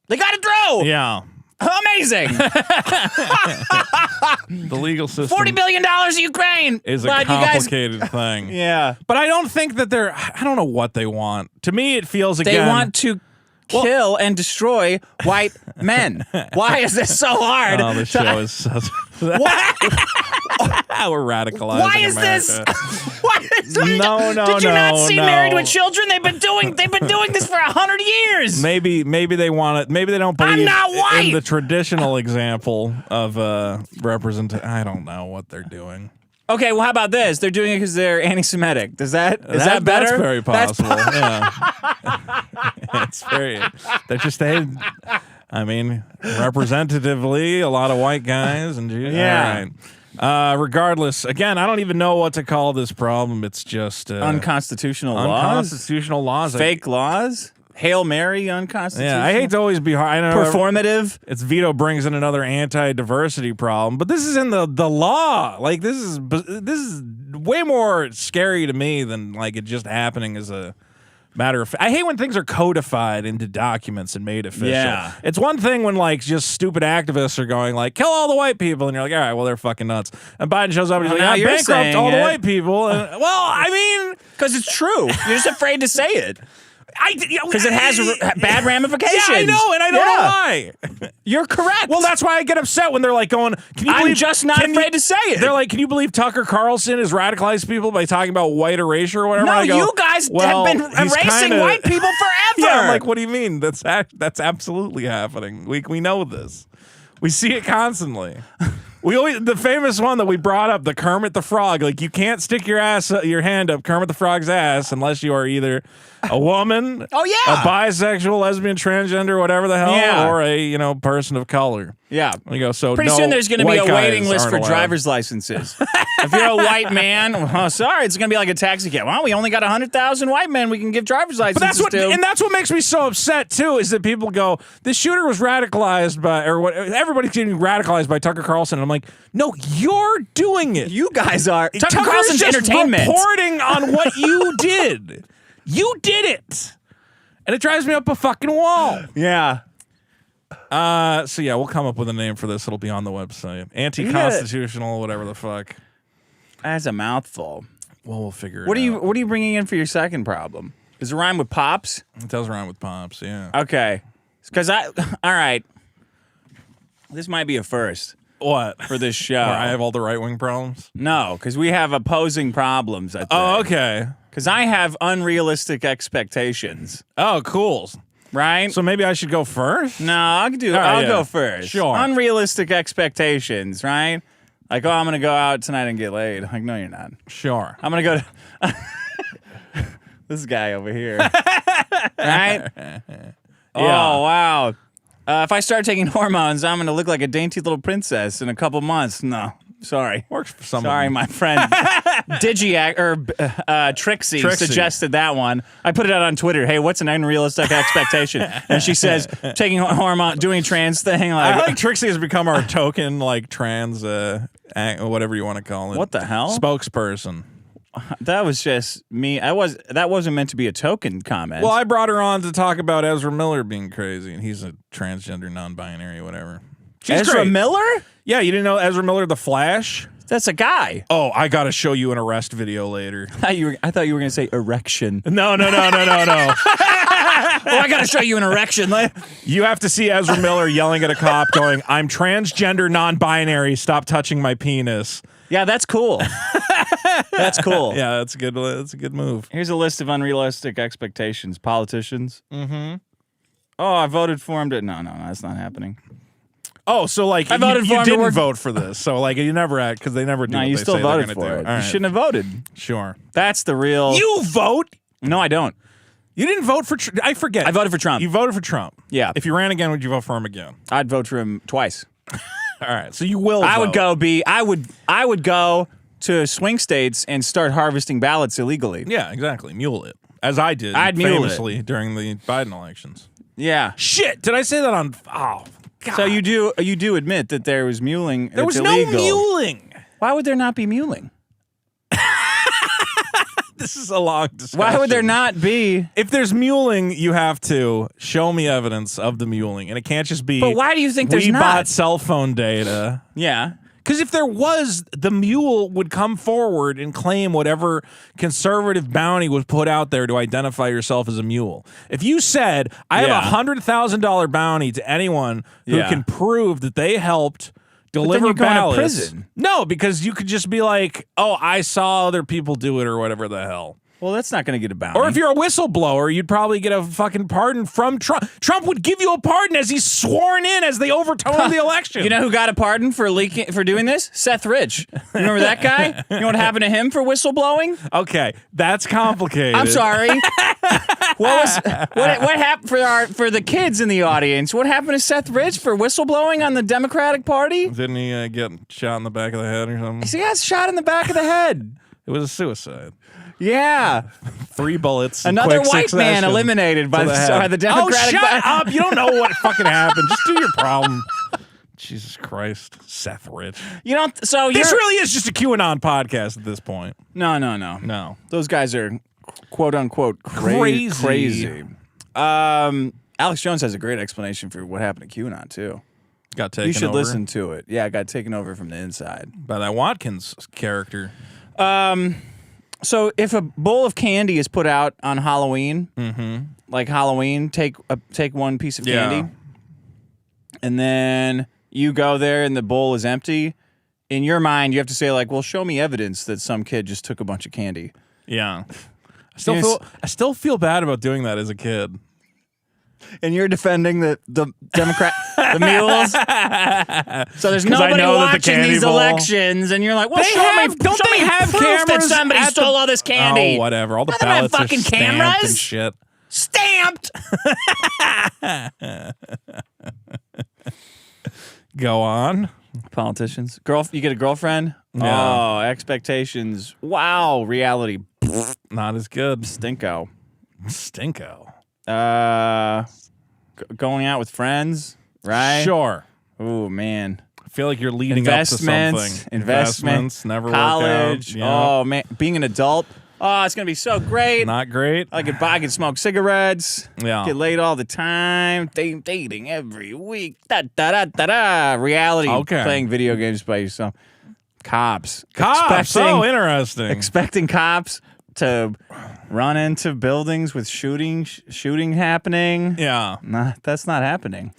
they got it through. Yeah. Amazing. The legal system. $40 billion to Ukraine is a complicated thing. Yeah. But I don't think that I don't know what they want. To me, it feels again. They want to kill and destroy white men. Why is this so hard? Oh, the show is such... We're radicalizing Why is America. this? Why is this? No. Did you not see Married with Children? They've been doing this for 100 years. Maybe they want it. Maybe they don't believe I'm not white. in the traditional example of representation. I don't know what they're doing. Okay, well, how about this? They're doing it because they're anti-Semitic. Is that better? That's very possible. Yeah, it's very. They're just representatively, a lot of white guys and Jews. Yeah. All right. Regardless, again, I don't even know what to call this problem. It's just unconstitutional laws, fake laws, Hail Mary, unconstitutional. Yeah, I hate to always be hard. I know performative. It's Vito brings in another anti-diversity problem, but this is in the law. Like this is way more scary to me than like it just happening as a matter of fact. I hate when things are codified into documents and made official. Yeah. It's one thing when like just stupid activists are going like, kill all the white people, and you're like, all right, well, they're fucking nuts. And Biden shows up and he's like, I bankrupt all the white people. And, well, I mean, because it's true. You're just afraid to say it. Because it has bad ramifications. Yeah, I know, and I don't know why. You're correct. Well, that's why I get upset when they're like going, can you believe, I'm just not afraid to say it. They're like, can you believe Tucker Carlson has radicalized people by talking about white erasure or whatever? No, I go, you guys have been erasing white people forever. Yeah, I'm like, what do you mean? That's absolutely happening. We know this. We see it constantly. The famous one that we brought up, the Kermit the Frog. Like, you can't stick your hand up Kermit the Frog's ass unless you are either a woman, a bisexual, lesbian, transgender, whatever the hell, or a person of color. Yeah. We go. So pretty soon there's going to be a waiting list for driver's licenses. If you're a white man, well, sorry, it's going to be like a taxi cab. Well, we only got 100,000 white men we can give driver's licenses to. And that's what makes me so upset too, is that people go, this shooter was radicalized by, or what? Everybody's getting radicalized by Tucker Carlson. And I'm like, no, you're doing it. You guys are. Tucker Carlson's just entertainment. Reporting on what you did. You did it. And it drives me up a fucking wall. Yeah. So yeah, we'll come up with a name for this. It'll be on the website. Anti-constitutional, whatever the fuck. That's a mouthful. Well, we'll figure it out. What are you bringing in for your second problem? Does it rhyme with pops? It does rhyme with pops, yeah. Okay. Because all right. This might be a first. What? For this show. Where I have all the right-wing problems? No, because we have opposing problems, I think. Oh, okay. Because I have unrealistic expectations. Oh, cool. Right? So maybe I should go first? No, I'll go first. Sure. Unrealistic expectations, right? Like, I'm going to go out tonight and get laid. Like, no, you're not. Sure. I'm going to go to... this guy over here. Right? Yeah. Oh, wow. If I start taking hormones, I'm going to look like a dainty little princess in a couple months. No. Sorry. Works for some. Sorry, my friend Trixie suggested that one. I put it out on Twitter. Hey, what's an unrealistic expectation? And she says taking hormone, doing trans thing. Like, I like Trixie has become our token, like trans, whatever you want to call it. What the hell? Spokesperson. That was just me. That wasn't meant to be a token comment. Well, I brought her on to talk about Ezra Miller being crazy, and he's a transgender, non-binary, whatever. She's Ezra great. Miller? Yeah, you didn't know Ezra Miller, the Flash? That's a guy. Oh, I got to show you an arrest video later. I thought you were going to say erection. No. Well, I got to show you an erection. You have to see Ezra Miller yelling at a cop going, I'm transgender, non-binary, stop touching my penis. Yeah, that's cool. That's cool. Yeah, that's a good move. Here's a list of unrealistic expectations. Politicians. Mm-hmm. Oh, I voted for him to... No, that's not happening. Oh, so like I voted for you him didn't vote for this. So like you never act because they never do. No, what you they still say voted they're for gonna it. do. All You right. shouldn't have voted. Sure. That's the real... You vote? No, I don't. You didn't vote for... I forget. I voted for Trump. You voted for Trump. Yeah. If you ran again, would you vote for him again? I'd vote for him twice. All right. So you will I vote. would go to swing states and start harvesting ballots illegally. Yeah, exactly. Mule it. As I did I'd mule famously during the Biden elections. Yeah. Shit. Did I say that on... Oh, God. So you do admit that there was muling. There was illegal. no muling. Why would there not be muling? This is a long discussion. Why would there not be? If there's muling, you have to show me evidence of the muling. And it can't just be... But why do you think there's not? We bought cell phone data. Yeah. Because if there was, the mule would come forward and claim whatever conservative bounty was put out there to identify yourself as a mule. If you said, I have a $100,000 bounty to anyone who can prove that they helped deliver ballots. To prison. No, because you could just be like, oh, I saw other people do it or whatever the hell. Well, that's not going to get a bounty. Or if you're a whistleblower, you'd probably get a fucking pardon from Trump. Trump would give you a pardon as he's sworn in as they overturned the election. You know who got a pardon for doing this? Seth Rich. You remember that guy? You know what happened to him for whistleblowing? Okay, that's complicated. I'm sorry. What happened for the kids in the audience? What happened to Seth Rich for whistleblowing on the Democratic Party? Didn't he get shot in the back of the head or something? He got shot in the back of the head. It was a suicide. Yeah. 3 bullets. Another white man eliminated by the Democratic Party. Oh, shut up. You don't know what fucking happened. Just do your problem. Jesus Christ. Seth Rich. You know, this really is just a QAnon podcast at this point. No. No. Those guys are quote unquote crazy. Alex Jones has a great explanation for what happened to QAnon too. Got taken over. You should listen to it. Yeah, it got taken over from the inside by that Watkins character. So if a bowl of candy is put out on Halloween, like Halloween, take one piece of candy, and then you go there and the bowl is empty. In your mind, you have to say like, "Well, show me evidence that some kid just took a bunch of candy." Yeah, I still feel bad about doing that as a kid. And you're defending the Democrat, the mules. So there's nobody watching these elections, and you're like, "Well, don't they have cameras that somebody stole all this candy?" Oh, whatever. All the ballots are stamped cameras and shit. Stamped. Go on. Politicians, you get a girlfriend. Yeah. Oh, expectations. Wow, reality. Not as good. Stinko. Going out with friends, right? Sure. Oh man, I feel like you're leading up to something. Investments never college. work out. Oh man, being an adult. Oh, it's gonna be so great. Not great. I could smoke cigarettes. Yeah. Get laid all the time. Dating every week. Da da da da da. Reality. Okay. Playing video games by yourself. Cops. So interesting. Expecting cops to run into buildings with shooting happening. Yeah. Nah, that's not happening.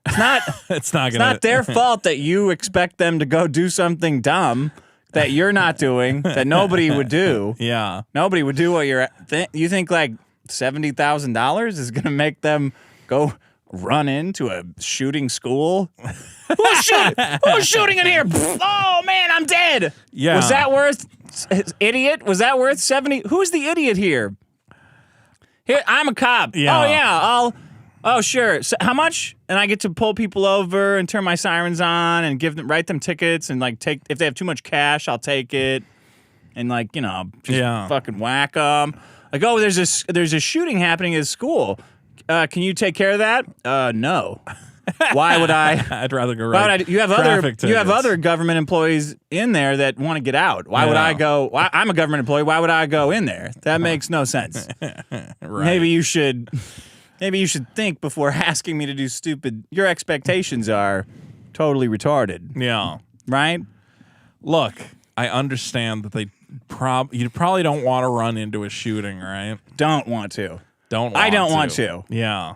It's not their fault that you expect them to go do something dumb that you're not doing, that nobody would do. Yeah. Nobody would do what you think like $70,000 is going to make them go run into a shooting school? Who's shooting in here? Oh man, I'm dead. Yeah. Was that worth idiot? Was that worth 70? Who's the idiot here? Here, I'm a cop. Yeah. Oh yeah, oh sure. So how much? And I get to pull people over and turn my sirens on and write them tickets and like if they have too much cash, I'll take it and like just fucking whack them. Like there's a shooting happening at school. Can you take care of that? No. Why would I? I'd rather go right. You have other government employees in there that want to get out. Why would I go? I'm a government employee. Why would I go in there? That makes no sense. Right. Maybe you should think before asking me to do stupid. Your expectations are totally retarded. Yeah. Right? Look, I understand that you probably don't want to run into a shooting, right? Don't want to. I don't want to. Yeah.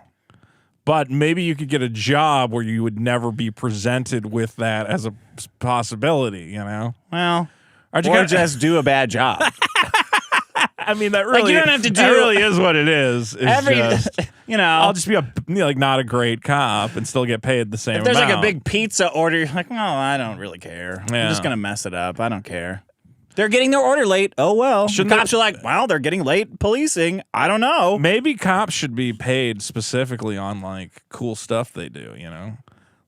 But maybe you could get a job where you would never be presented with that as a possibility, Well, or just do a bad job. I mean, that really, you don't have to do. That really is what it is. I'll just be not a great cop and still get paid the same. If there's amount. like a big pizza order, you're like, I don't really care. Yeah. I'm just gonna mess it up. I don't care. They're getting their order late. Oh, well. Cops are like, well, they're getting late policing. I don't know. Maybe cops should be paid specifically on, like, cool stuff they do,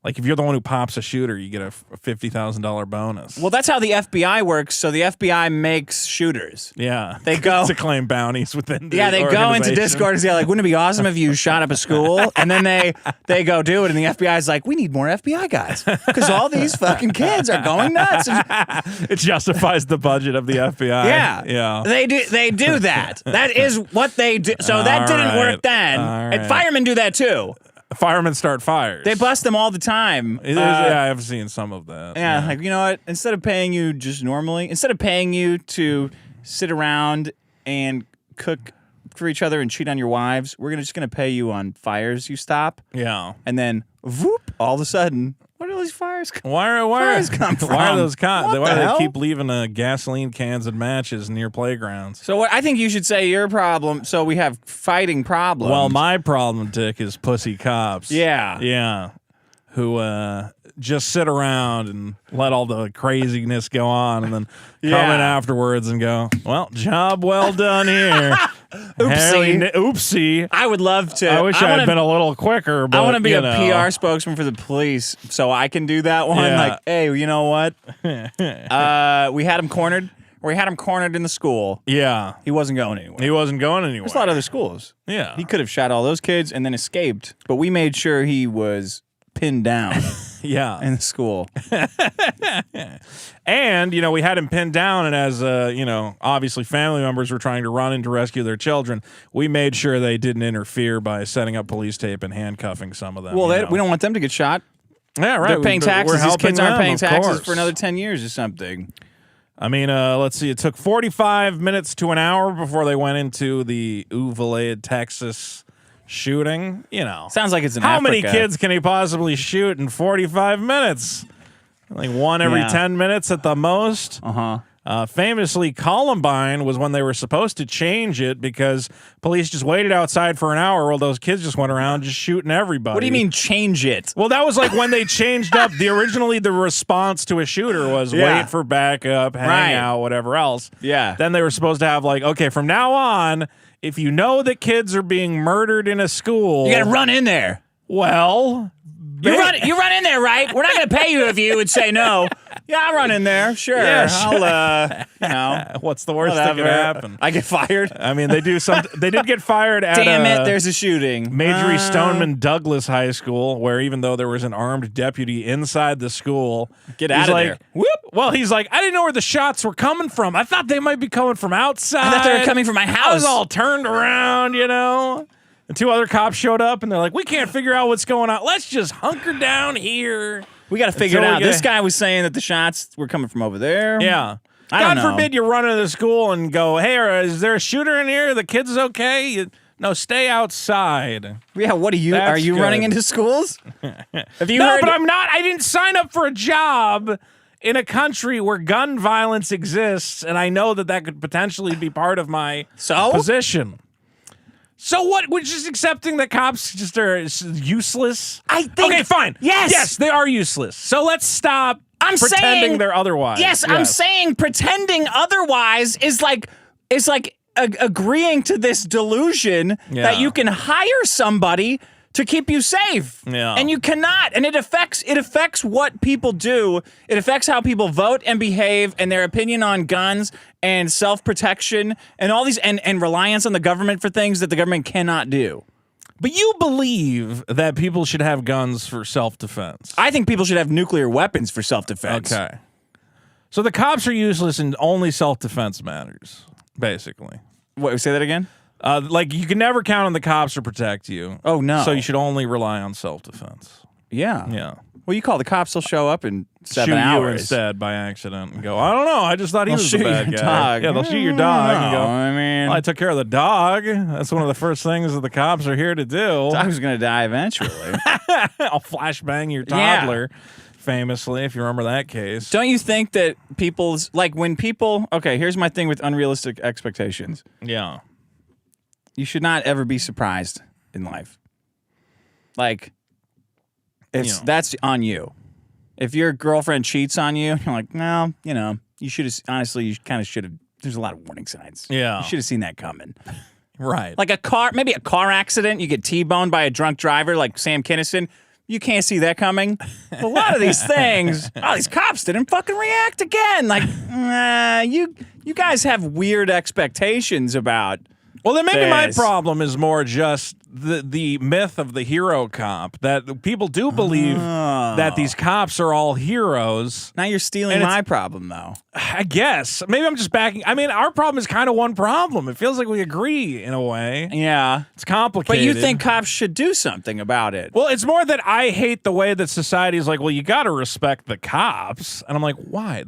Like, if you're the one who pops a shooter, you get a $50,000 bonus. Well, that's how the FBI works. So the FBI makes shooters. Yeah. They go to claim bounties within the they go into Discord and say, like, wouldn't it be awesome if you shot up a school? And then they go do it, and the FBI's like, we need more FBI guys because all these fucking kids are going nuts. It justifies the budget of the FBI. Yeah. Yeah. They do that. That is what they do. So that didn't work then. And firemen do that too. Firemen start fires. They bust them all the time. I've seen some of that. Yeah, like, you know what? Instead of paying you to sit around and cook for each other and cheat on your wives, we're just gonna pay you on fires you stop. Yeah. And then, whoop, all of a sudden, where do these fires come from? Why are those cops? Why do they keep leaving gasoline cans and matches near playgrounds? So I think you should say your problem. So we have fighting problems. Well, my problem, Dick, is pussy cops. Yeah. Yeah. Who just sit around and let all the craziness go on and then come in afterwards and go, well, job well done here. Oopsie. I would love to. I wish I had been a little quicker. But, I want to be a PR spokesman for the police so I can do that one. Yeah. Like, hey, you know what? We had him cornered. We had him cornered in the school. Yeah. He wasn't going anywhere. There's a lot of other schools. Yeah. He could have shot all those kids and then escaped, but we made sure he was pinned down. Yeah. in the school. And, we had him pinned down, and as, obviously family members were trying to run in to rescue their children, we made sure they didn't interfere by setting up police tape and handcuffing some of them. Well, we don't want them to get shot. Yeah, right. They're paying taxes. These kids aren't paying taxes course. for another 10 years or something. I mean, let's see. It took 45 minutes to an hour before they went into the Uvalde, Texas shooting. Sounds like it's in How Africa. many kids can he possibly shoot in 45 minutes? Like one every 10 minutes at the most. Famously, Columbine was when they were supposed to change it because police just waited outside for an hour while those kids just went around just shooting everybody. What do you mean change it? Well, that was like when they changed up. Originally, the response to a shooter was wait for backup, hang out, whatever else. Yeah. Then they were supposed to have okay, from now on, if you know that kids are being murdered in a school, you got to run in there. Well, you run in there, right? We're not going to pay you if you would say no. Yeah, I'll run in there. Sure. Yeah, I'll, what's the worst that could happen? I get fired. I mean, they did get fired at Damn it, there's a shooting. Marjorie Stoneman Douglas High School, where even though there was an armed deputy inside the school, get out of there. Whoop. Well, he's like, I didn't know where the shots were coming from. I thought they might be coming from outside. I thought they were coming from my house. I was all turned around, And 2 other cops showed up, and they're like, we can't figure out what's going on. Let's just hunker down here. We got to figure it out. This guy was saying that the shots were coming from over there. Yeah. God forbid you run into the school and go, hey, is there a shooter in here? The kid's okay? No, stay outside. Yeah, what are you? Are you running into schools? Have you heard? But I'm not. I didn't sign up for a job in a country where gun violence exists, and I know that could potentially be part of my position. So what? We're just accepting that cops just are useless? I think. Okay, fine. Yes, they are useless. So let's stop pretending they're otherwise. Yes, I'm saying pretending otherwise is like agreeing to this delusion that you can hire somebody to keep you safe. Yeah. And you cannot. And it affects what people do. It affects how people vote and behave and their opinion on guns and self-protection and all these and reliance on the government for things that the government cannot do. But you believe that people should have guns for self-defense. I think people should have nuclear weapons for self-defense. Okay. So the cops are useless and only self-defense matters, basically. What, say that again? You can never count on the cops to protect you. Oh, no. So you should only rely on self-defense. Yeah. Yeah. Well, you call the cops, they'll show up in 7 shoot hours. You instead by accident and go, I don't know, I just thought he was the bad guy. Dog. Yeah, they'll shoot your dog and go, I mean, well, I took care of the dog. That's one of the first things that the cops are here to do. Dog's going to die eventually. I'll flashbang your toddler. Yeah. Famously, if you remember that case. Don't you think that people's, when people, okay, here's my thing with unrealistic expectations. Yeah. You should not ever be surprised in life. That's on you. If your girlfriend cheats on you, you're like, no, you should have, honestly, you kind of should have, there's a lot of warning signs. Yeah. You should have seen that coming. Right. Like maybe a car accident, you get T-boned by a drunk driver like Sam Kinison. You can't see that coming. But a lot of these things, these cops didn't fucking react again. You guys have weird expectations about. Well, then maybe my problem is more just the myth of the hero cop, that people do believe that these cops are all heroes. Now you're stealing my problem, though. I guess. Maybe I'm just backing. I mean, our problem is kind of one problem. It feels like we agree in a way. Yeah. It's complicated. But you think cops should do something about it. Well, it's more that I hate the way that society is like, well, you got to respect the cops. And I'm like, why?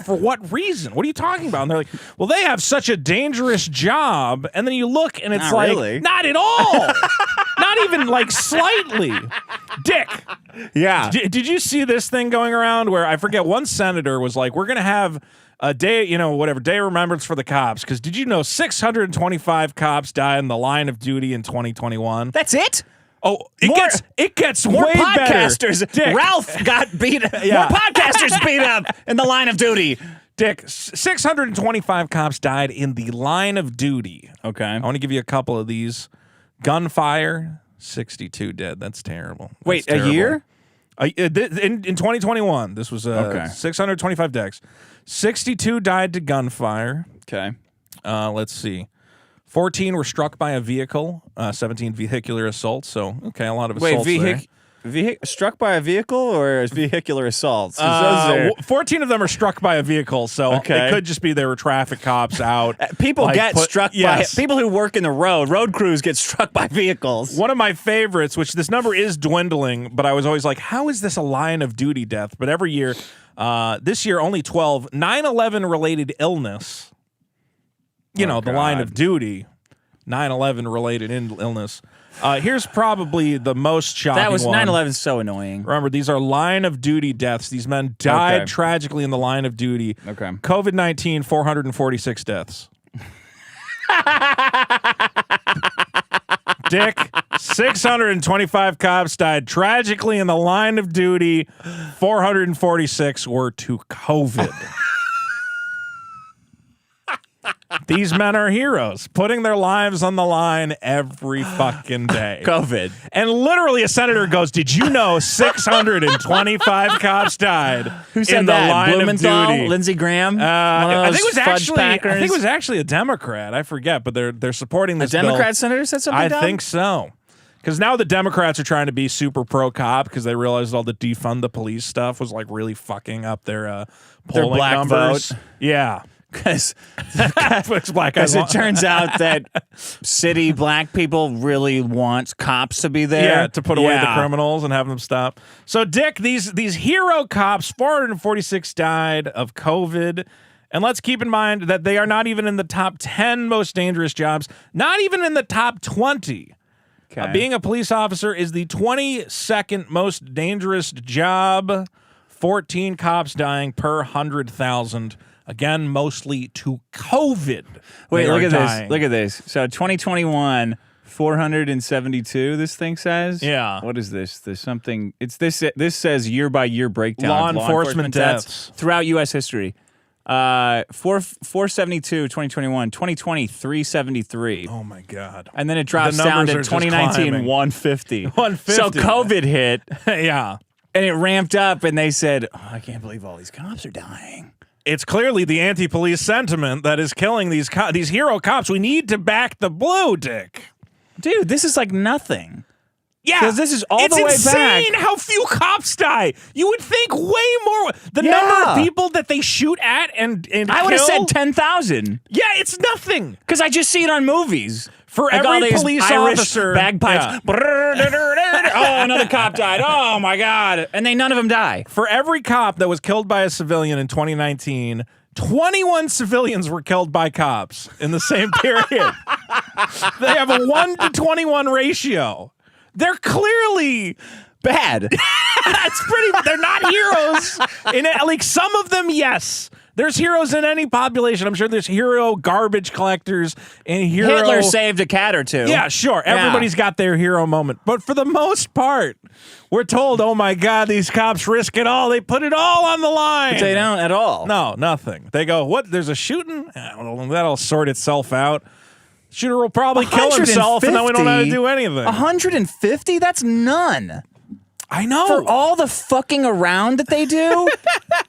For what reason? What are you talking about? And they're like, well, they have such a dangerous job. And then you look and it's not at all. Not even slightly. Dick. Yeah. Did you see this thing going around where I forget one senator was like, we're going to have a day, day of remembrance for the cops. Because did you know 625 cops died in the line of duty in 2021? That's it? Oh, it gets more way podcasters. Better. Dick. Ralph got beat up. Yeah. More podcasters beat up in the line of duty. Dick, 625 cops died in the line of duty. Okay. I want to give you a couple of these. Gunfire, 62 dead. That's terrible. Wait, a year? In 2021, this was 625 deaths. 62 died to gunfire. Okay. Let's see. 14 were struck by a vehicle. 17 vehicular assaults. So, okay, a lot of assaults there. struck by a vehicle or vehicular assaults? 14 of them are struck by a vehicle, so it could just be there were traffic cops out. People get struck by people who work in the road crews get struck by vehicles. One of my favorites, which this number is dwindling, but I was always like, how is this a line of duty death? But every year, this year only 12, 9/11 related illness. The line of duty, 9/11 related illness. Here's probably the most shocking That was one. 9/11 is so annoying. Remember, these are line of duty deaths. These men died tragically in the line of duty. Okay. COVID-19, 446 deaths. Dick, 625 cops died tragically in the line of duty. 446 were to COVID. These men are heroes, putting their lives on the line every fucking day. COVID. And literally a senator goes, did you know 625 cops died Who said in the that? line Blumenthal? of duty? Lindsey Graham? I think it was actually a Democrat. I forget, but they're supporting this A Democrat bill. senator said something dumb? I think so. Because now the Democrats are trying to be super pro-cop because they realized all the defund the police stuff was like really fucking up their polling black numbers. vote. Yeah. Because it turns out that city black people really want cops to be there. Yeah, to put away the criminals and have them stop. So, Dick, these hero cops, 446 died of COVID. And let's keep in mind that they are not even in the top 10 most dangerous jobs, not even in the top 20. Okay. Being a police officer is the 22nd most dangerous job. 14 cops dying per 100,000. Again, mostly to COVID. Wait, look at this. Look at this. So 2021, 472, this thing says? Yeah. What is this? There's something. It's this. This says year-by-year breakdown Law of enforcement deaths throughout U.S. history. 472, 2021. 2020, 373. Oh, my God. And then it drops down to 2019, 150. 150. So COVID hit. Yeah. And it ramped up, and they said, I can't believe all these cops are dying. It's clearly the anti-police sentiment that is killing these hero cops. We need to back the blue, Dick. Dude, this is like nothing. Yeah, because this is all the way back. It's insane how few cops die. You would think way more. The number of people that they shoot at and I would have said 10,000. Yeah, it's nothing. Because I just see it on movies. For like every police Irish officer, bagpipes. Yeah. Oh, another cop died. Oh my God! And none of them die. For every cop that was killed by a civilian in 2019, 21 civilians were killed by cops in the same period. They have a 1 to 21 ratio. They're clearly bad. That's pretty. They're not heroes. Like some of them, yes. There's heroes in any population. I'm sure there's hero garbage collectors and hero. Hitler saved a cat or two. Yeah, sure. Everybody's got their hero moment. But for the most part, we're told, oh my God, these cops risk it all. They put it all on the line. But they don't at all. No, nothing. They go, what? There's a shooting? That'll sort itself out. Shooter will probably kill himself, and then we don't have to do anything. 150? That's none. I know. For all the fucking around that they do,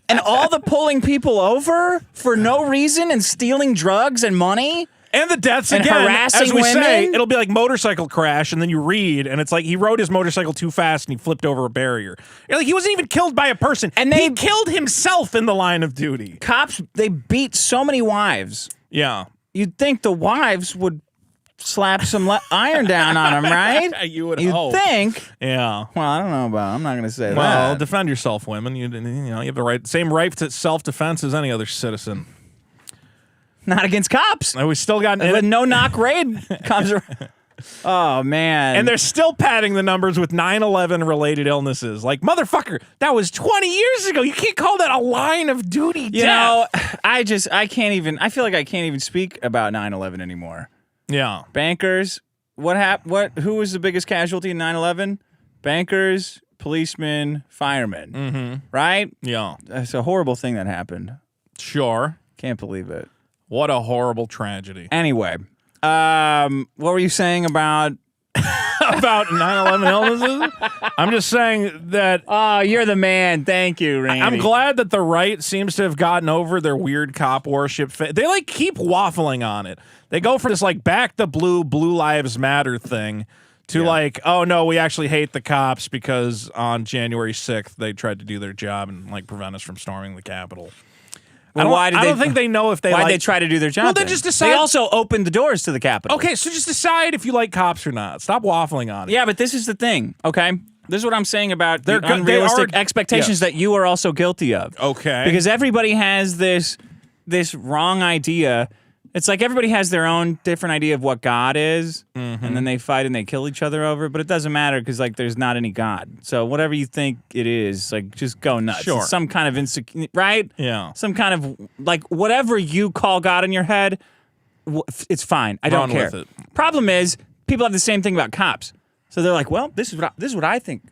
and all the pulling people over for no reason, and stealing drugs and money. And the deaths and again, harassing as we women. say, it'll be like motorcycle crash, and then you read, and it's like he rode his motorcycle too fast and he flipped over a barrier. You're like, he wasn't even killed by a person. And he killed himself in the line of duty. Cops, they beat so many wives. Yeah. You'd think the wives would slap some iron down on them, right? You would You'd hope. think. Yeah. Well, I don't know about. I'm not going to say that. Well, defend yourself, women. You have the same right to self-defense as any other citizen. Not against cops. And we still got a no-knock raid comes around. Oh, man. And they're still padding the numbers with 9/11 related illnesses. Like, motherfucker, that was 20 years ago. You can't call that a line of duty death. You know, I can't even, I feel like I can't even speak about 9/11 anymore. Yeah. Bankers, who was the biggest casualty in 9/11? Bankers, policemen, firemen. Right? Yeah. It's a horrible thing that happened. Sure. Can't believe it. What a horrible tragedy. Anyway, what were you saying about 9/11 illnesses? I'm just saying that. Oh, you're the man. Thank you, Randy. I'm glad that the right seems to have gotten over their weird cop worship. They like keep waffling on it. They go for this like back the blue Lives Matter thing to like, oh no, we actually hate the cops because on January 6th they tried to do their job and like prevent us from storming the Capitol. Well, I don't think they know if they why they try to do their job. Well, they just decide. They also opened the doors to the Capitol. Okay, so just decide if you like cops or not. Stop waffling on it. Yeah, but this is the thing. Okay, this is what I'm saying about the unrealistic expectations that you are also guilty of. Okay, because everybody has this wrong idea. It's like everybody has their own different idea of what God is, and then they fight and they kill each other over it. But it doesn't matter because like there's not any God. So whatever you think it is, like just go nuts. Sure. It's some kind of insecure, right? Yeah. Some kind of like whatever you call God in your head, it's fine. I don't care. With it. Problem is, people have the same thing about cops. So they're like, well, this is what I think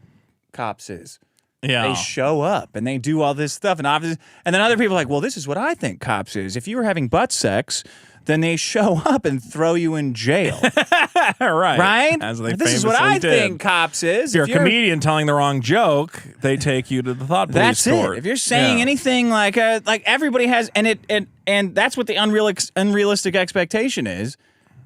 cops is. Yeah. They show up and they do all this stuff, and then other people are like, well, this is what I think cops is. If you were having butt sex, then they show up and throw you in jail. Right? As they this is what I think cops is. If you're a comedian telling the wrong joke, they take you to the thought police court. That's it. If you're saying anything like everybody has, and that's what the unrealistic expectation is,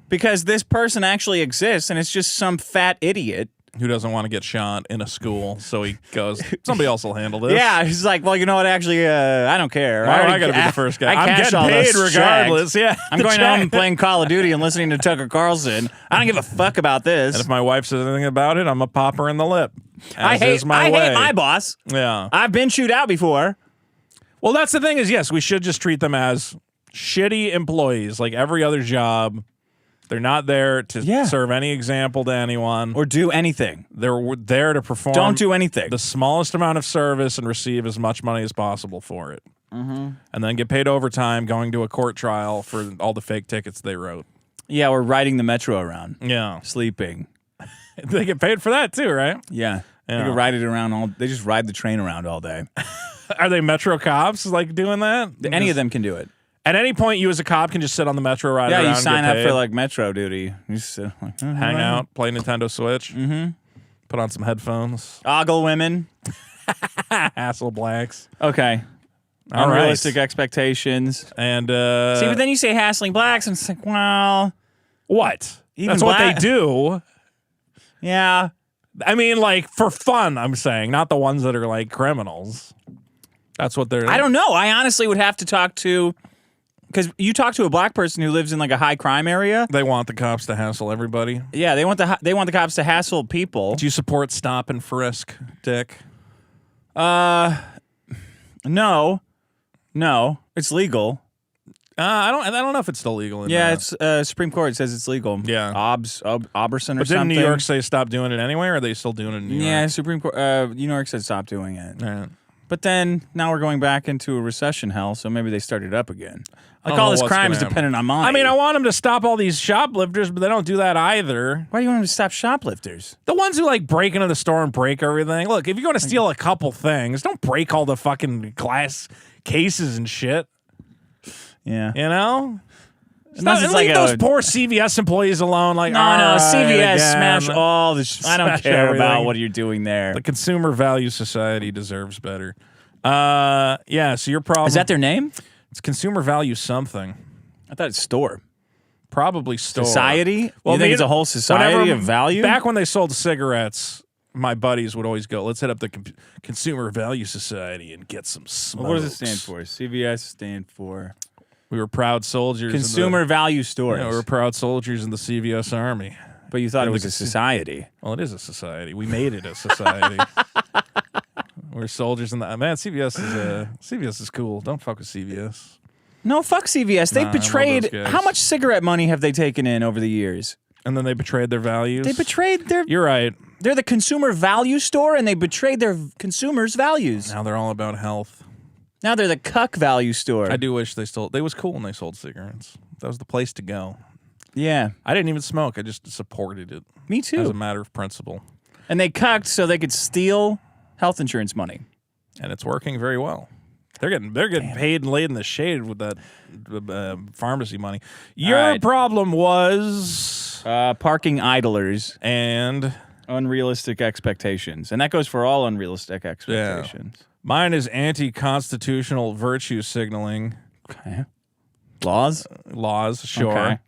because this person actually exists, and it's just some fat idiot who doesn't want to get shot in a school, so he goes, somebody else will handle this. Yeah, he's like, well, you know what, actually, I don't care. I gotta be the first guy. I'm getting paid regardless. Yeah, I'm going home and playing Call of Duty and listening to Tucker Carlson. I don't give a fuck about this. And if my wife says anything about it, I'm a pop her in the lip. I hate my boss. Yeah. I've been chewed out before. Well, that's the thing is, yes, we should just treat them as shitty employees, like every other job. They're not there to serve any example to anyone. Or do anything. They're there to perform. Don't do anything. The smallest amount of service and receive as much money as possible for it. And then get paid overtime going to a court trial for all the fake tickets they wrote. Yeah, we're riding the metro around. Yeah. Sleeping. They get paid for that too, right? Yeah. They can ride it around they just ride the train around all day. Are they metro cops like doing that? Any of them can do it. At any point, you as a cop can just sit on the metro ride around. Yeah, you sign up for like metro duty. You just sit, hang out, play Nintendo Switch, put on some headphones, ogle women, hassle blacks. Okay, unrealistic expectations, and see, but then you say hassling blacks, and it's like, well, what? That's what they do. Yeah, I mean, like for fun. I'm saying, not the ones that are like criminals. That's what they're. I don't know. I honestly would have to talk to. Because you talk to a black person who lives in like a high crime area, they want the cops to hassle everybody. Yeah, they want the cops to hassle people. Do you support stop and frisk, Dick? No, it's legal. I don't know if it's still legal. It's Supreme Court says it's legal. Yeah, Oberson or something. But didn't New York say stop doing it anyway, or are they still doing it in New York? Yeah, Supreme Court. New York said stop doing it. All right. But then now we're going back into a recession hell, so maybe they started up again. Like all this crime is dependent on money. I mean, I want them to stop all these shoplifters, but they don't do that either. Why do you want them to stop shoplifters? The ones who like break into the store and break everything. Look, if you're going to steal a couple things, don't break all the fucking glass cases and shit. Yeah. You know? Leave those poor CVS employees alone. Like, no, CVS smash all the. I don't care about what you're doing there. The Consumer Value Society deserves better. Yeah. So your problem is that their name? It's Consumer Value something. I thought it's store. Probably store. Society. Well, you think it's a whole society of value. Back when they sold cigarettes, my buddies would always go, "Let's hit up the Consumer Value Society and get some smokes." What does it stand for? CVS stand for. We were proud soldiers. Consumer value stores. Yeah, we were proud soldiers in the CVS Army. But you thought it was a society. Well, it is a society. We made it a society. We're soldiers in the man. CVS is cool. Don't fuck with CVS. No, fuck CVS. They've betrayed. How much cigarette money have they taken in over the years? And then they betrayed their values. They betrayed their. You're right. They're the consumer value store, and they betrayed their consumers' values. Now they're all about health. Now they're the cuck value store. I do wish they was cool when they sold cigarettes. That was the place to go. Yeah. I didn't even smoke. I just supported it. Me too. As a matter of principle. And they cucked so they could steal health insurance money. And it's working very well. They're getting paid and laid in the shade with that pharmacy money. Your problem was parking idlers and unrealistic expectations. And that goes for all unrealistic expectations. Yeah. Mine is anti-constitutional virtue signaling. Okay. Laws? Laws, sure. Okay.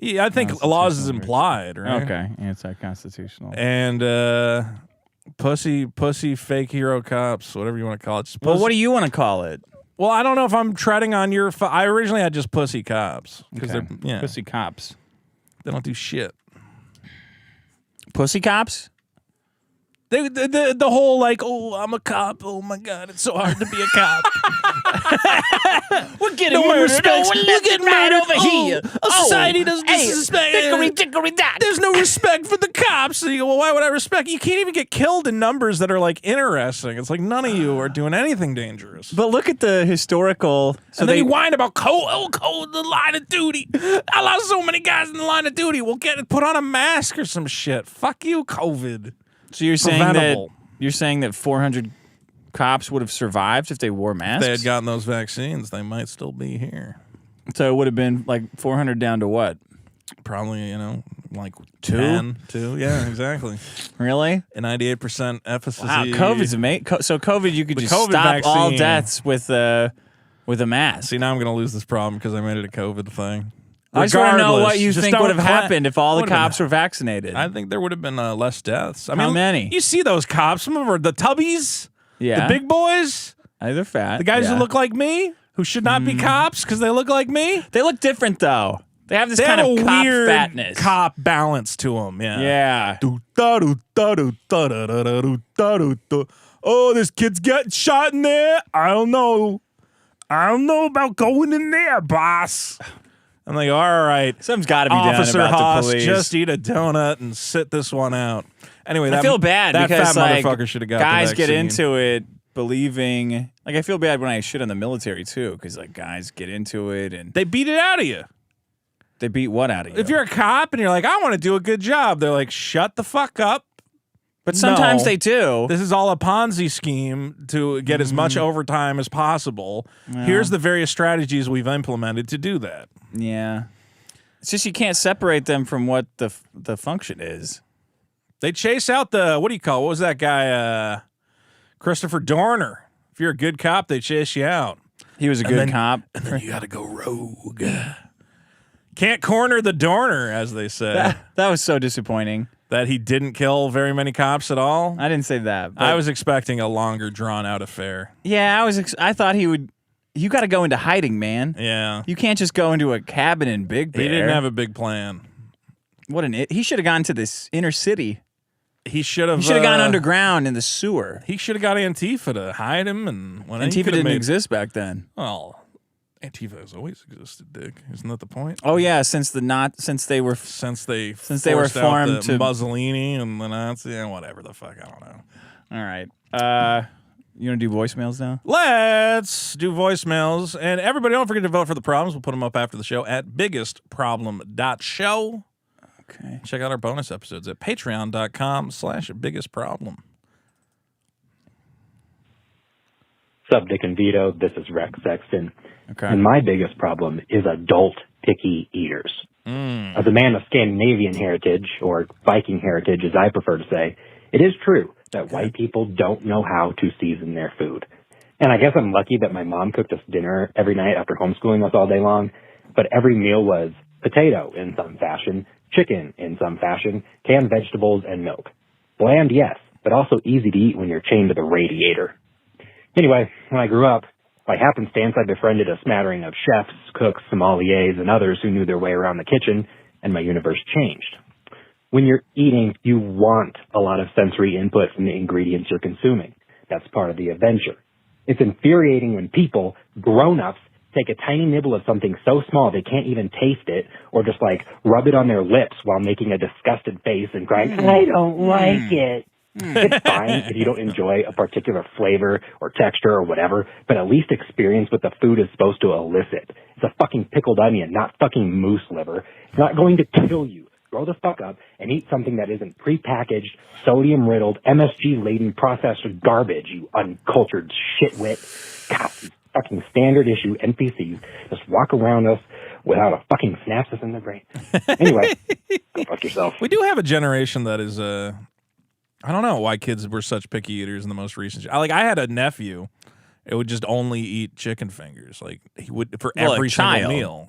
Yeah, I think laws is implied, right? Okay, anti-constitutional. And pussy, fake hero cops, whatever you want to call it. Well, what do you want to call it? Well, I don't know if I'm treading on your... I originally had just pussy cops. Okay. Pussy cops. They don't do shit. Pussy cops? The whole like, oh, I'm a cop. Oh my God, it's so hard to be a cop. We're getting murdered. We're getting right over here. Society doesn't respect. Dickory-dock. There's no respect for the cops. So you go, well, why would I respect? You can't even get killed in numbers that are like interesting. It's like none of you are doing anything dangerous. But look at the historical. So then you whine about the line of duty. I lost so many guys in the line of duty. We'll put on a mask or some shit. Fuck you, COVID. So you're saying that 400 cops would have survived if they wore masks? If they had gotten those vaccines, they might still be here. So it would have been like 400 down to what? Probably, like 2? 2, yeah, exactly. Really? A 98% efficacy. Wow, COVID's amazing. So COVID, you could just stop vaccine. All deaths with a mask. See, now I'm going to lose this problem because I made it a COVID thing. I just want to know what you think would have happened if all the cops were vaccinated. I think there would have been less deaths. I mean, how many? You see those cops. Some of them are the tubbies. Yeah. The big boys. They're fat. The guys who look like me, who should not be cops because they look like me. They look different, though. They have this kind of cop weird fatness. Cop balance to them, yeah. Oh, this kid's getting shot in there. I don't know about going in there, boss. I'm like, all right. Something's got to be done Officer about Haas, the police. just eat a donut and sit this one out. Anyway, I feel bad that because fat motherfucker should have got guys the get vaccine. into it believing. Like, I feel bad when I shit on the military too, because like guys get into it and they beat it out of you. They beat what out of you? If you're a cop and you're like, I want to do a good job, they're like, shut the fuck up. But sometimes they do. This is all a Ponzi scheme to get as much overtime as possible. Here's the various strategies we've implemented to do that. Yeah. It's just you can't separate them from what the function is. They chase out what was that guy, Christopher Dorner. If you're a good cop, they chase you out. He was a good cop. And then you got to go rogue. Can't corner the Dorner, as they say. That was so disappointing. That he didn't kill very many cops at all? I didn't say that. I was expecting a longer, drawn-out affair. Yeah, I thought he would... You got to go into hiding, man. Yeah. You can't just go into a cabin in Big Bear. He didn't have a big plan. He should have gone to this inner city. He should have gone underground in the sewer. He should have got Antifa to hide him. And when Antifa didn't exist back then. Well... Antifa has always existed, Dick. Isn't that the point? Oh yeah, since they were formed to Mussolini and the Nazi and whatever the fuck, I don't know. All right, you want to do voicemails now? Let's do voicemails, and everybody, don't forget to vote for the problems. We'll put them up after the show at biggestproblem.show. Okay. Check out our bonus episodes at patreon.com/biggestproblem. What's up, Dick and Vito? This is Rex Sexton. Okay. And my biggest problem is adult picky eaters. As a man of Scandinavian heritage, or Viking heritage as I prefer to say, it is true that white people don't know how to season their food. And I guess I'm lucky that my mom cooked us dinner every night after homeschooling us all day long, but every meal was potato in some fashion, chicken in some fashion, canned vegetables, and milk. Bland, yes, but also easy to eat when you're chained to the radiator. Anyway, when I grew up, by happenstance, I befriended a smattering of chefs, cooks, sommeliers, and others who knew their way around the kitchen, and my universe changed. When you're eating, you want a lot of sensory input from the ingredients you're consuming. That's part of the adventure. It's infuriating when people, grown-ups, take a tiny nibble of something so small they can't even taste it, or just rub it on their lips while making a disgusted face and crying, I don't like it. It's fine if you don't enjoy a particular flavor or texture or whatever, but at least experience what the food is supposed to elicit. It's a fucking pickled onion, not fucking moose liver. It's not going to kill you. Grow the fuck up and eat something that isn't prepackaged, sodium-riddled, MSG-laden processed garbage, you uncultured shitwit. God, these fucking standard issue NPCs just walk around us without a fucking synapses in their brain. Anyway, go fuck yourself. We do have a generation that is... I don't know why kids were such picky eaters in the most recent. I had a nephew. It would just only eat chicken fingers. He would for every single meal.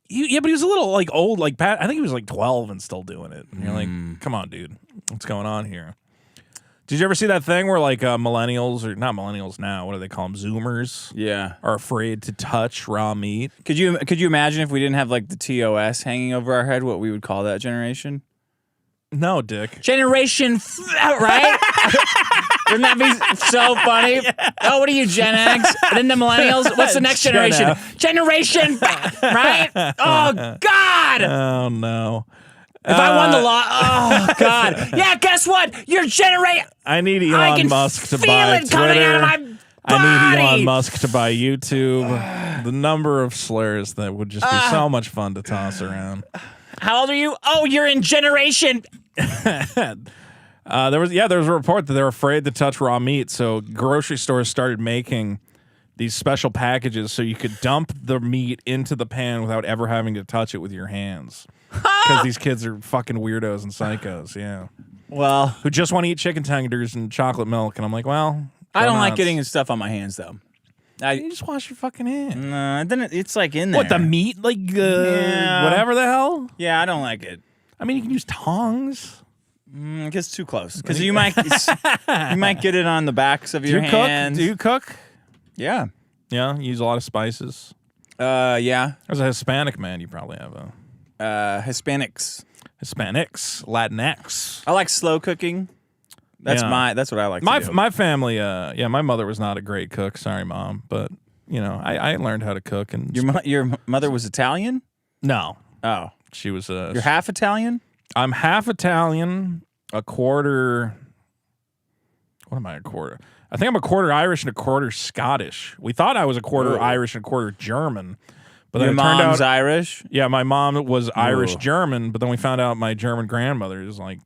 Yeah, but he was a little like old, like Pat. I think he was like 12 and still doing it. And you're like, come on, dude, what's going on here? Did you ever see that thing where like millennials, or not millennials now, what do they call them? Zoomers. Yeah, are afraid to touch raw meat. Could you imagine if we didn't have like the TOS hanging over our head, what we would call that generation? No, Dick. Generation, right? Wouldn't that be so funny? Yeah. Oh, what are you, Gen X? And then the millennials? What's the next generation? Generation, right? Oh, God! Oh, no. If I won the law, oh, God. Yeah, guess what? Your generation... I need Elon Musk to buy Twitter. I can feel it coming out of my body. I need Elon Musk to buy YouTube. The number of slurs that would just be so much fun to toss around. How old are you? Oh, you're in generation... there was a report that they're afraid to touch raw meat, so grocery stores started making these special packages so you could dump the meat into the pan without ever having to touch it with your hands. Because these kids are fucking weirdos and psychos, yeah. Well, who just want to eat chicken tenders and chocolate milk, and I'm like, well, I don't like getting stuff on my hands though. You just wash your fucking hands. No, then it's like in there. What, the meat, like whatever the hell? Yeah, I don't like it. I mean, you can use tongs. It gets too close because you might get it on the backs of your hands. Do you cook? Yeah. Yeah, you use a lot of spices. Yeah. As a Hispanic man, you probably have Hispanics, Latinx. I like slow cooking. That's what I like. To do. My family. My mother was not a great cook. Sorry, Mom, but I learned how to cook. And your mother was Italian? No. Oh, she was. You're half Italian? I'm half Italian, a quarter. What am I, a quarter? I think I'm a quarter Irish and a quarter Scottish. We thought I was a quarter Irish and a quarter German. But your then it turned mom's out, Irish? Yeah, my mom was Irish-German, but then we found out my German grandmother is like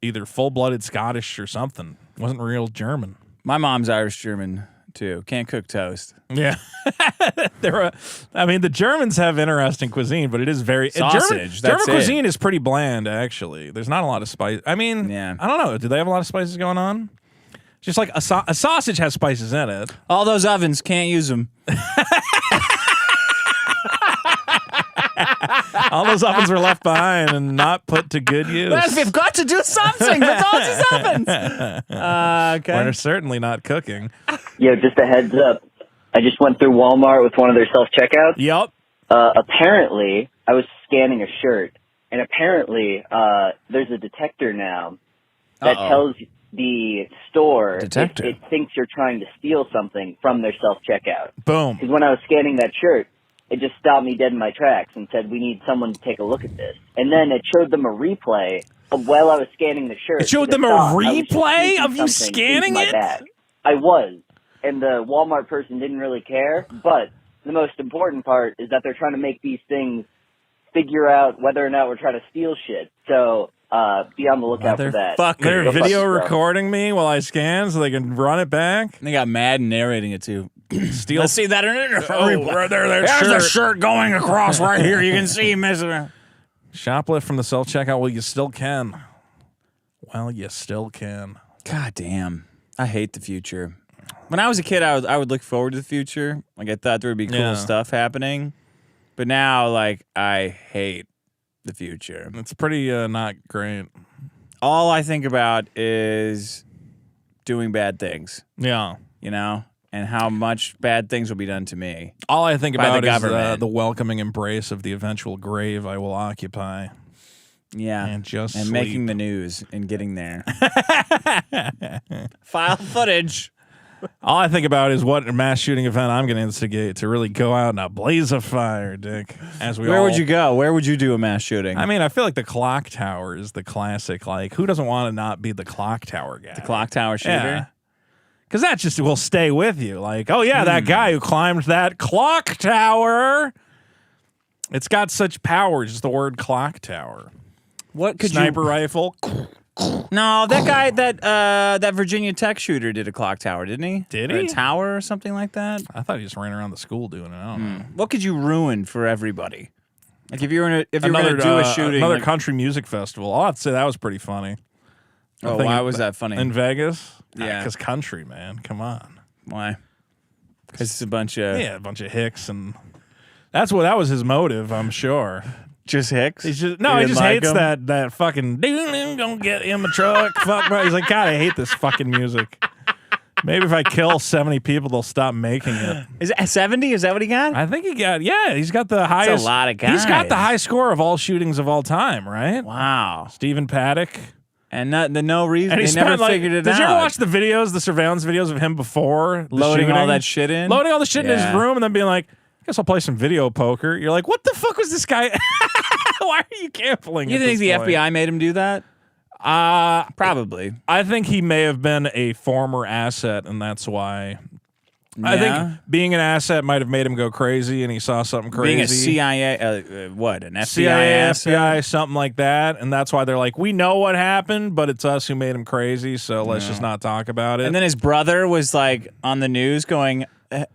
either full-blooded Scottish or something. Wasn't real German. My mom's Irish-German, too. Can't cook toast. Yeah. The Germans have interesting cuisine, but it is very... Sausage, German cuisine is pretty bland, actually. There's not a lot of spice. I mean, I don't know. Do they have a lot of spices going on? Just like a sausage has spices in it. All those ovens, can't use them. All those ovens were left behind and not put to good use. Well, we've got to do something with all these ovens. Okay. We're certainly not cooking. Yo, just a heads up. I just went through Walmart with one of their self-checkouts. Yep. Apparently, I was scanning a shirt, and apparently there's a detector now that tells the store if it thinks you're trying to steal something from their self-checkout. Boom. Because when I was scanning that shirt, it just stopped me dead in my tracks and said, we need someone to take a look at this. And then it showed them a replay of while I was scanning the shirt. It showed them a replay of you scanning it? Bag. I was. And the Walmart person didn't really care. But the most important part is that they're trying to make these things figure out whether or not we're trying to steal shit. So be on the lookout for that. They're video recording me while I scan so they can run it back? They got mad narrating it, too. Let's see that in it. Right there, there's a shirt going across right here. You can see him messing around. Shoplift from the self-checkout. Well, you still can. Well, you still can. God damn. I hate the future. When I was a kid, I would look forward to the future. Like, I thought there would be cool stuff happening. But now, like, I hate the future. It's pretty not great. All I think about is doing bad things. Yeah. You know? And how much bad things will be done to me. All I think about is the welcoming embrace of the eventual grave I will occupy. Yeah. And sleep. Making the news and getting there. File footage. All I think about is what mass shooting event I'm going to instigate to really go out in a blaze of fire, Dick. Where would you go? Where would you do a mass shooting? I mean, I feel like the clock tower is the classic. Like, who doesn't want to not be the clock tower guy? The clock tower shooter? Yeah. Because that just will stay with you. Like, oh, yeah, that guy who climbed that clock tower. It's got such power, just the word clock tower. What could Sniper rifle. No, that guy, that Virginia Tech shooter did a clock tower, didn't he? Did he? Or a tower or something like that? I thought he just ran around the school doing it. I don't know. What could you ruin for everybody? Like, if you were going to do a shooting. Another country music festival. I'll have to say that was pretty funny. Oh, why was that funny? In Vegas? Yeah. Because country, man. Come on. Why? Because it's a bunch of... Yeah, a bunch of hicks and That was his motive, I'm sure. Just Hicks? He just hates that fucking don't get in the truck. Fuck, bro. He's like, God, I hate this fucking music. Maybe if I kill 70 people, they'll stop making it. Is it 70? Is that what he got? I think he's got the highest. That's a lot of guys. He's got the high score of all shootings of all time, right? Wow. Stephen Paddock. And no reason. And they never figured it out. Did you ever watch the surveillance videos of him before loading all that shit in? Loading all the shit in his room and then being like, I guess I'll play some video poker. You're like, what the fuck was this guy? Why are you gambling? You think the FBI made him do that? Probably. I think he may have been a former asset, and that's why. Yeah. I think being an asset might have made him go crazy, and he saw something crazy. Being a CIA, an FBI CIA, asset? FBI, something like that, and that's why they're like, we know what happened, but it's us who made him crazy, so let's just not talk about it. And then his brother was like on the news going,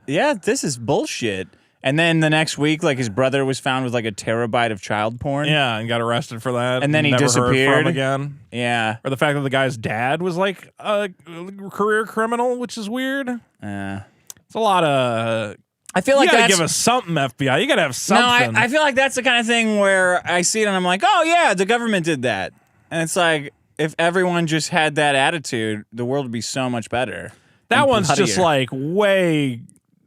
yeah, this is bullshit. And then the next week, like his brother was found with like a terabyte of child porn. Yeah, and got arrested for that. And then he never disappeared heard from again. Yeah. Or the fact that the guy's dad was like a career criminal, which is weird. It's a lot of. I feel like you gotta give us something, FBI. You gotta have something. No, I feel like that's the kind of thing where I see it and I'm like, oh yeah, the government did that. And it's like, if everyone just had that attitude, the world would be so much better. That one's just like way.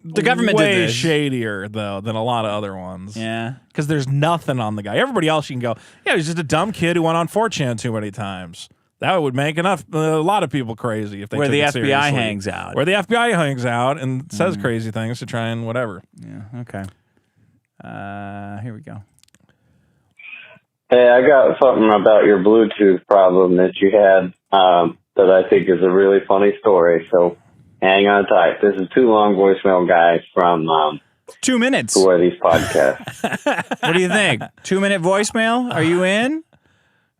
The government did this. Shadier, though, than a lot of other ones. Yeah. Because there's nothing on the guy. Everybody else, you can go, yeah, he's just a dumb kid who went on 4chan too many times. That would make a lot of people crazy if they Where took the it FBI seriously. hangs out. Where the FBI hangs out and says crazy things to try and whatever. Yeah, okay. Here we go. Hey, I got something about your Bluetooth problem that you had that I think is a really funny story, so hang on tight. This is Too Long Voicemail Guy from 2 minutes. Who Are These Podcasts? What do you think? 2-minute voicemail? Are you in?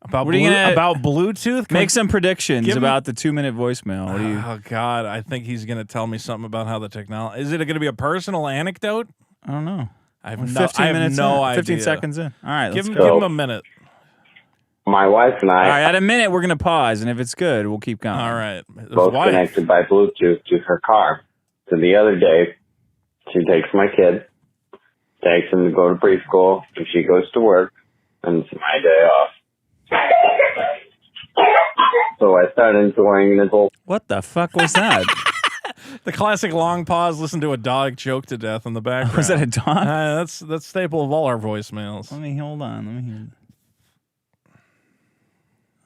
About Bluetooth? Make some predictions about the 2-minute voicemail. What do you? Oh, God. I think he's going to tell me something about how the technology... Is it going to be a personal anecdote? I don't know. I have 15 minutes no idea. 15 seconds in. All right, give him a minute. My wife and I... All right, at a minute, we're going to pause, and if it's good, we'll keep going. All right. Both connected by Bluetooth to her car. So the other day, she takes my kid, takes him to go to preschool, and she goes to work, and it's my day off. So I started enjoying this whole... What the fuck was that? The classic long pause, listen to a dog choke to death in the background. Was that a dog? That's staple of all our voicemails. Hold on. Let me hear.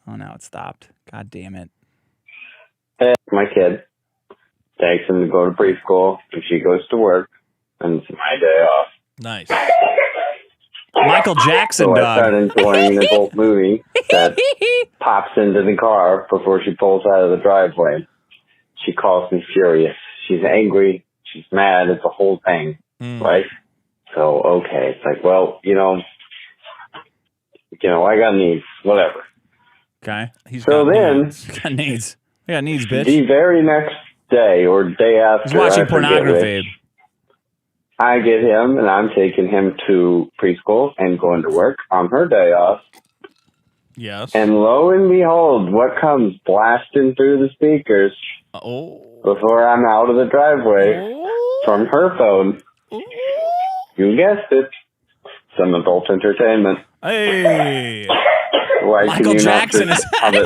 Oh, now it stopped. God damn it. Hey, my kid takes him to go to preschool, and she goes to work, and it's my day off. Nice. Michael Jackson, so dog. I started enjoying this old movie that pops into the car before she pulls out of the driveway. She calls me furious. She's angry. She's mad. It's a whole thing, right? So, okay. It's like, well, I got needs. Whatever. Okay. So then... He got needs. He got needs, bitch. The very next day or day after... He's watching pornography. I get him, and I'm taking him to preschool and going to work on her day off. Yes. And lo and behold, what comes blasting through the speakers before I'm out of the driveway from her phone? You guessed it. Some adult entertainment. Hey! Why Michael can you Jackson not just have it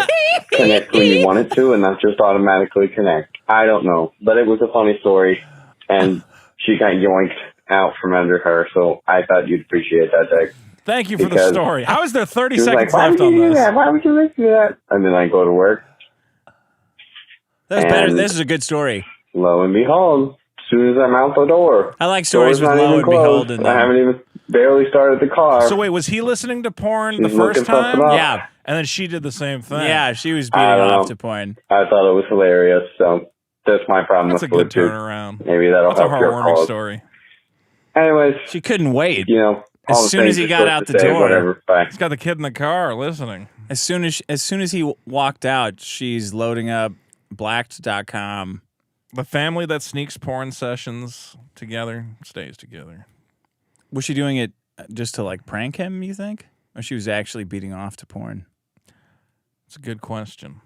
connect when you want it to and not just automatically connect? I don't know. But it was a funny story, and she got yoinked out from under her, so I thought you'd appreciate that, Dick. Thank you for the story. How is there 30 seconds like, left on this? Why would you listen to that? And then I go to work. That's better. This is a good story. Lo and behold, as soon as I'm out the door. I like stories with lo and behold in them. I haven't even barely started the car. So wait, was he listening to porn the first time? Yeah. And then she did the same thing. Yeah, she was beating off to porn. I thought it was hilarious, so that's my problem with Bluetooth. That's a good turnaround. Maybe that'll help your cause. That's a heartwarming story. Anyways. She couldn't wait. As soon as he got out the door. Whatever, bye. He's got the kid in the car listening. As soon as he walked out, she's loading up blacked.com. The family that sneaks porn sessions together stays together. Was she doing it just to like prank him, you think? Or she was actually beating off to porn? It's a good question.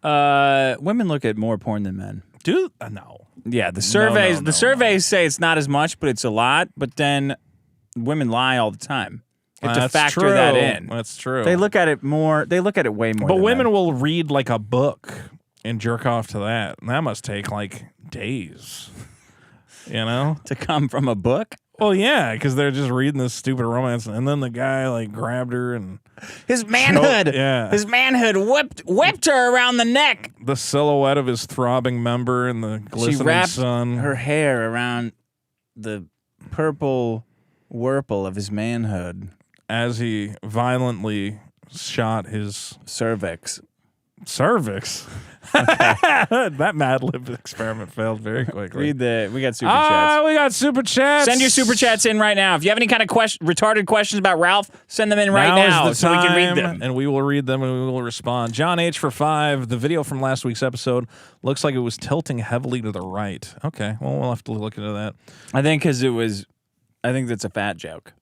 Women look at more porn than men. No. Yeah, the surveys No. surveys say it's not as much, but it's a lot. But then women lie all the time. You have to factor that in. That's true. They look at it more. They look at it way more. But than women men. will read like a book and jerk off to that. And that must take like days. You know? To come from a book? Well, yeah, because they're just reading this stupid romance, and then the guy like grabbed her and his manhood. His manhood whipped her around the neck. The silhouette of his throbbing member in the glistening She wrapped sun. her hair around the purple whirple of his manhood as he violently shot his cervix. That Mad Lib experiment failed very quickly. We got super chats. We got super chats. Send your super chats in right now. If you have any kind of retarded questions about Ralph, send them in right now is the so we time, can read them. And we will read them and we will respond. John H. for 5. The video from last week's episode looks like it was tilting heavily to the right. Okay, well, we'll have to look into that. I think that's a fat joke.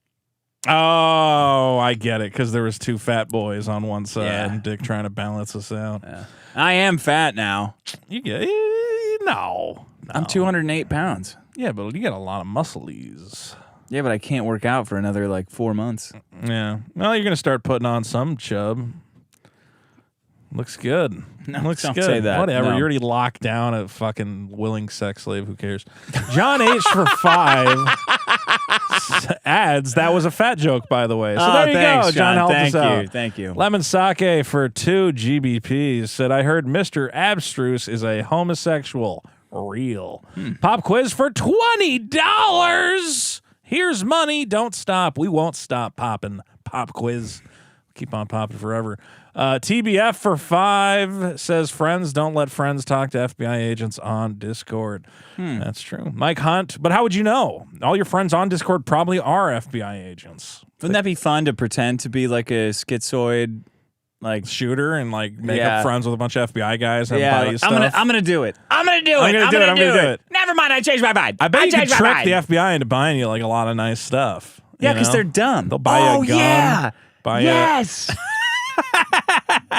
Oh, I get it, because there was 2 fat boys on one side and Dick trying to balance us out. Yeah. I am fat now. You get no. I'm 208 pounds. Yeah, but you got a lot of muscles. Yeah, but I can't work out for another 4 months. Yeah. Well, you're gonna start putting on some chub. Looks good. No, looks don't good. say that. Whatever. No. You're already locked down a fucking willing sex slave. Who cares? John H. for 5 adds, that was a fat joke, by the way. So there you go. John helped us out. Thank you. Lemon Sake for 2 GBPs said, I heard Mr. Abstruse is a homosexual. Real. Pop quiz for $20. Here's money. Don't stop. We won't stop popping. Pop quiz. Keep on popping forever. TBF for 5 says, friends don't let friends talk to FBI agents on Discord. That's true. Mike Hunt, but how would you know? All your friends on Discord probably are FBI agents. Wouldn't that be fun to pretend to be like a schizoid shooter and make up friends with a bunch of FBI guys and buy you stuff? I'm gonna do it. I'm gonna do it. Never mind, I changed my mind. I bet you could trick the FBI into buying you a lot of nice stuff. Yeah, because they're dumb. They'll buy you a gun. Yeah. Yes.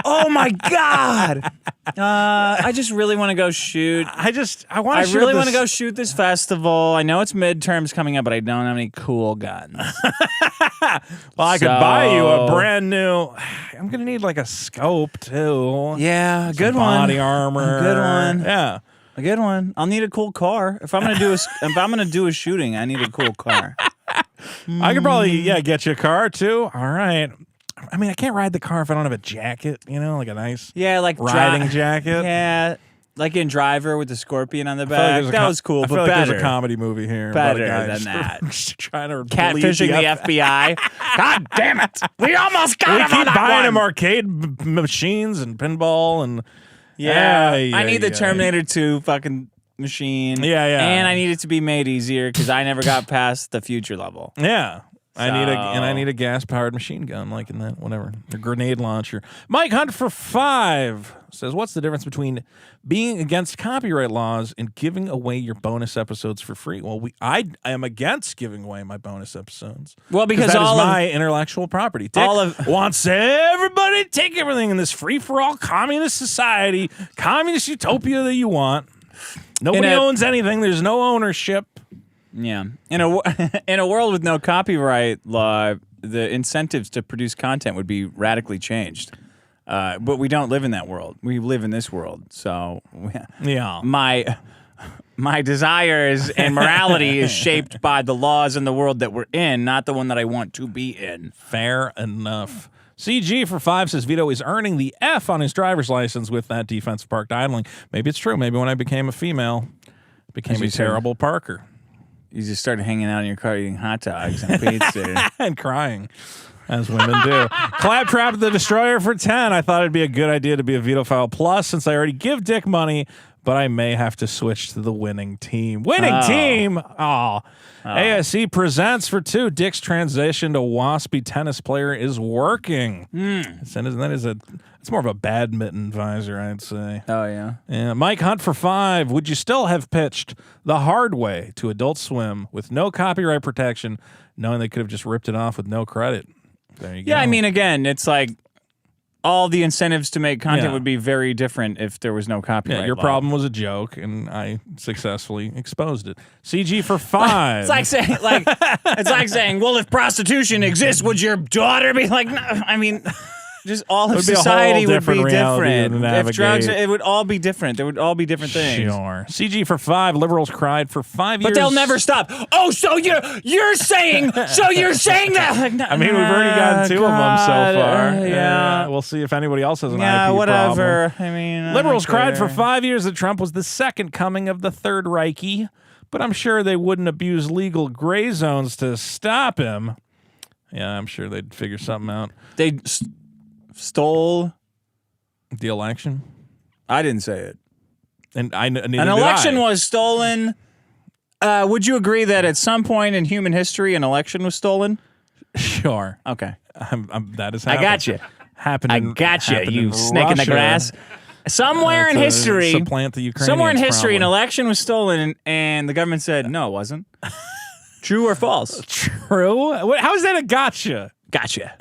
Oh my God! I just really want to go shoot. I really want to go shoot this festival. I know it's midterms coming up, but I don't have any cool guns. Well, I could buy you a brand new. I'm gonna need a scope too. Yeah, a good one. Body armor. A good one. Yeah, a good one. I'll need a cool car if I'm gonna do a shooting. I need a cool car. I could probably get you a car too. All right. I mean, I can't ride the car if I don't have a jacket, a nice riding jacket. Yeah, like in Driver with the scorpion on the back. That was cool, but better. There's a comedy movie here. Better about a guy than that. Trying to catfishing the FBI. God damn it! We almost got him on that one. We keep buying him arcade machines and pinball and I need the Terminator 2 fucking machine. Yeah. And I need it to be made easier because I never got past the future level. Yeah. I need a gas-powered machine gun, like in that, whatever, a grenade launcher. Mike Hunt for 5 says, what's the difference between being against copyright laws and giving away your bonus episodes for free? Well, I am against giving away my bonus episodes. Well, because that is my intellectual property. Dick wants everybody to take everything in this free-for-all communist society, communist utopia that you want. Nobody owns anything. There's no ownership. Yeah. In a world with no copyright law, the incentives to produce content would be radically changed. But we don't live in that world. We live in this world. So my desires and morality is shaped by the laws in the world that we're in, not the one that I want to be in. Fair enough. CG for 5 says Vito is earning the F on his driver's license with that defensive parked idling. Maybe it's true. Maybe when I became a female, I became a terrible parker. You just started hanging out in your car eating hot dogs and pizza. And crying, as women do. Claptrap the Destroyer for 10. I thought it'd be a good idea to be a Vitophile Plus since I already give Dick money, but I may have to switch to the winning team. Winning team! Oh. ASC presents for 2. Dick's transition to waspy tennis player is working. It's more of a badminton visor, I'd say. Oh, yeah. Yeah. Mike Hunt for 5. Would you still have pitched the hard way to Adult Swim with no copyright protection, knowing they could have just ripped it off with no credit? There you go. Yeah, I mean, again, it's like all the incentives to make content would be very different if there was no copyright. Yeah, your problem was a joke, and I successfully exposed it. CG for 5. It's like saying, well, if prostitution exists, would your daughter be like? No, I mean, just all of society would be different. If drugs, it would all be different. There would all be different things. Sure. CG for 5. Liberals cried for 5 years. But they'll never stop. Oh, so you're saying that? Like, no, I mean, we've already gotten 2 of them so far. Yeah. We'll see if anybody else has an IP whatever. problem. I mean, Liberals cried for 5 years that Trump was the second coming of the Third Reichy, but I'm sure they wouldn't abuse legal gray zones to stop him. Yeah, I'm sure they'd figure something out. They stole the election. I didn't say it. And an election was stolen. Would you agree that at some point in human history, an election was stolen? Sure. Okay. That is happening. I got you. Happening. I got you. You snake in the grass. Somewhere in history, supplant the Ukrainians, somewhere in history, probably. an election was stolen, and the government said no, it wasn't. True or false? True. How is that a gotcha? Gotcha.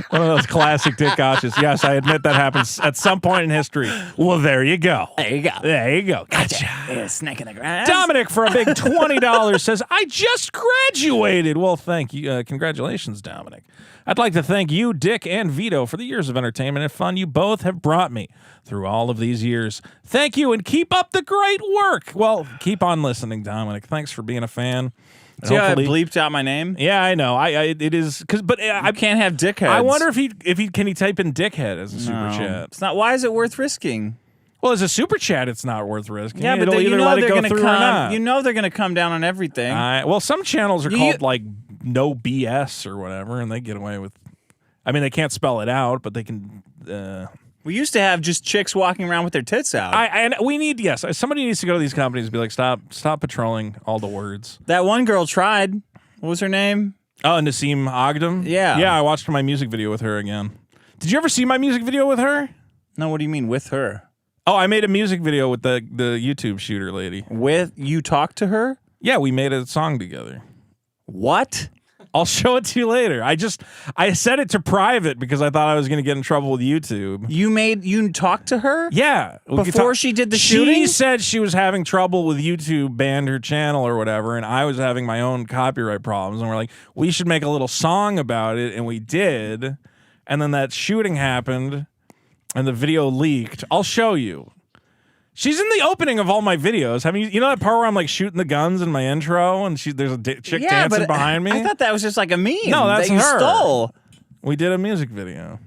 One of those classic Dick gotchas. Yes, I admit that happens at some point in history. Well, there you go. There you go. There you go. Gotcha. Yeah, snake in the grass. Dominic for a big $20 says, I just graduated. Well, thank you. Congratulations, Dominic. I'd like to thank you, Dick, and Vito for the years of entertainment and fun you both have brought me through all of these years. Thank you, and keep up the great work. Well, keep on listening, Dominic. Thanks for being a fan. See how I bleeped out my name? Yeah, I know. It is but I can't have dickheads. I wonder if he can he type in dickhead as a super chat. It's not. Why is it worth risking? Well, as a super chat, it's not worth risking. Yeah, but it'll either let it go through or not. You know they're going to come down on everything. Well, some channels are called like no BS or whatever, and they get away with. I mean, they can't spell it out, but they can. We used to have just chicks walking around with their tits out. And we need somebody needs to go to these companies and be like, stop patrolling all the words. That one girl tried. What was her name? Oh, Naseem Ogdam? Yeah. Yeah, I watched my music video with her again. Did you ever see my music video with her? No, what do you mean with her? Oh, I made a music video with the YouTube shooter lady. You talked to her? Yeah, we made a song together. What? I'll show it to you later. I set it to private because I thought I was going to get in trouble with YouTube. You talked to her? Yeah. Before she did the shooting? She said she was having trouble with YouTube, banned her channel or whatever, and I was having my own copyright problems. And we're like, we should make a little song about it, and we did. And then that shooting happened, and the video leaked. I'll show you. She's in the opening of all my videos. I mean, you know that part where I'm like shooting the guns in my intro, and there's a chick dancing behind me? I thought that was just like a meme. No, that's that you her. Stole. We did a music video.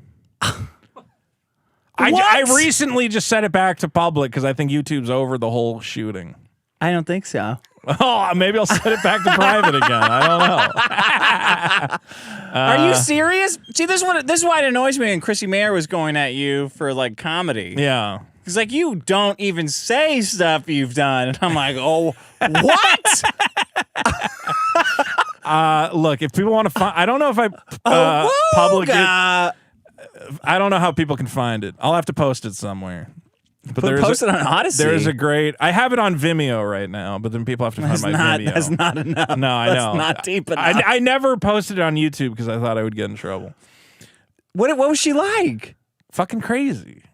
I recently just set it back to public because I think YouTube's over the whole shooting. I don't think so. Oh, maybe I'll set it back to private again. I don't know. Are you serious? See, this is why it annoys me when Chrissy Mayer was going at you for like comedy. Yeah. He's like, you don't even say stuff you've done. And I'm like, oh, what? Look, if people want to find, I don't know if I public it. I don't know how people can find it. I'll have to post it somewhere. But post it on Odyssey. There's a great. I have it on Vimeo right now, but then people have to find my Vimeo. That's not enough. No, I know. That's not deep enough. I never posted it on YouTube because I thought I would get in trouble. What was she like? Fucking crazy.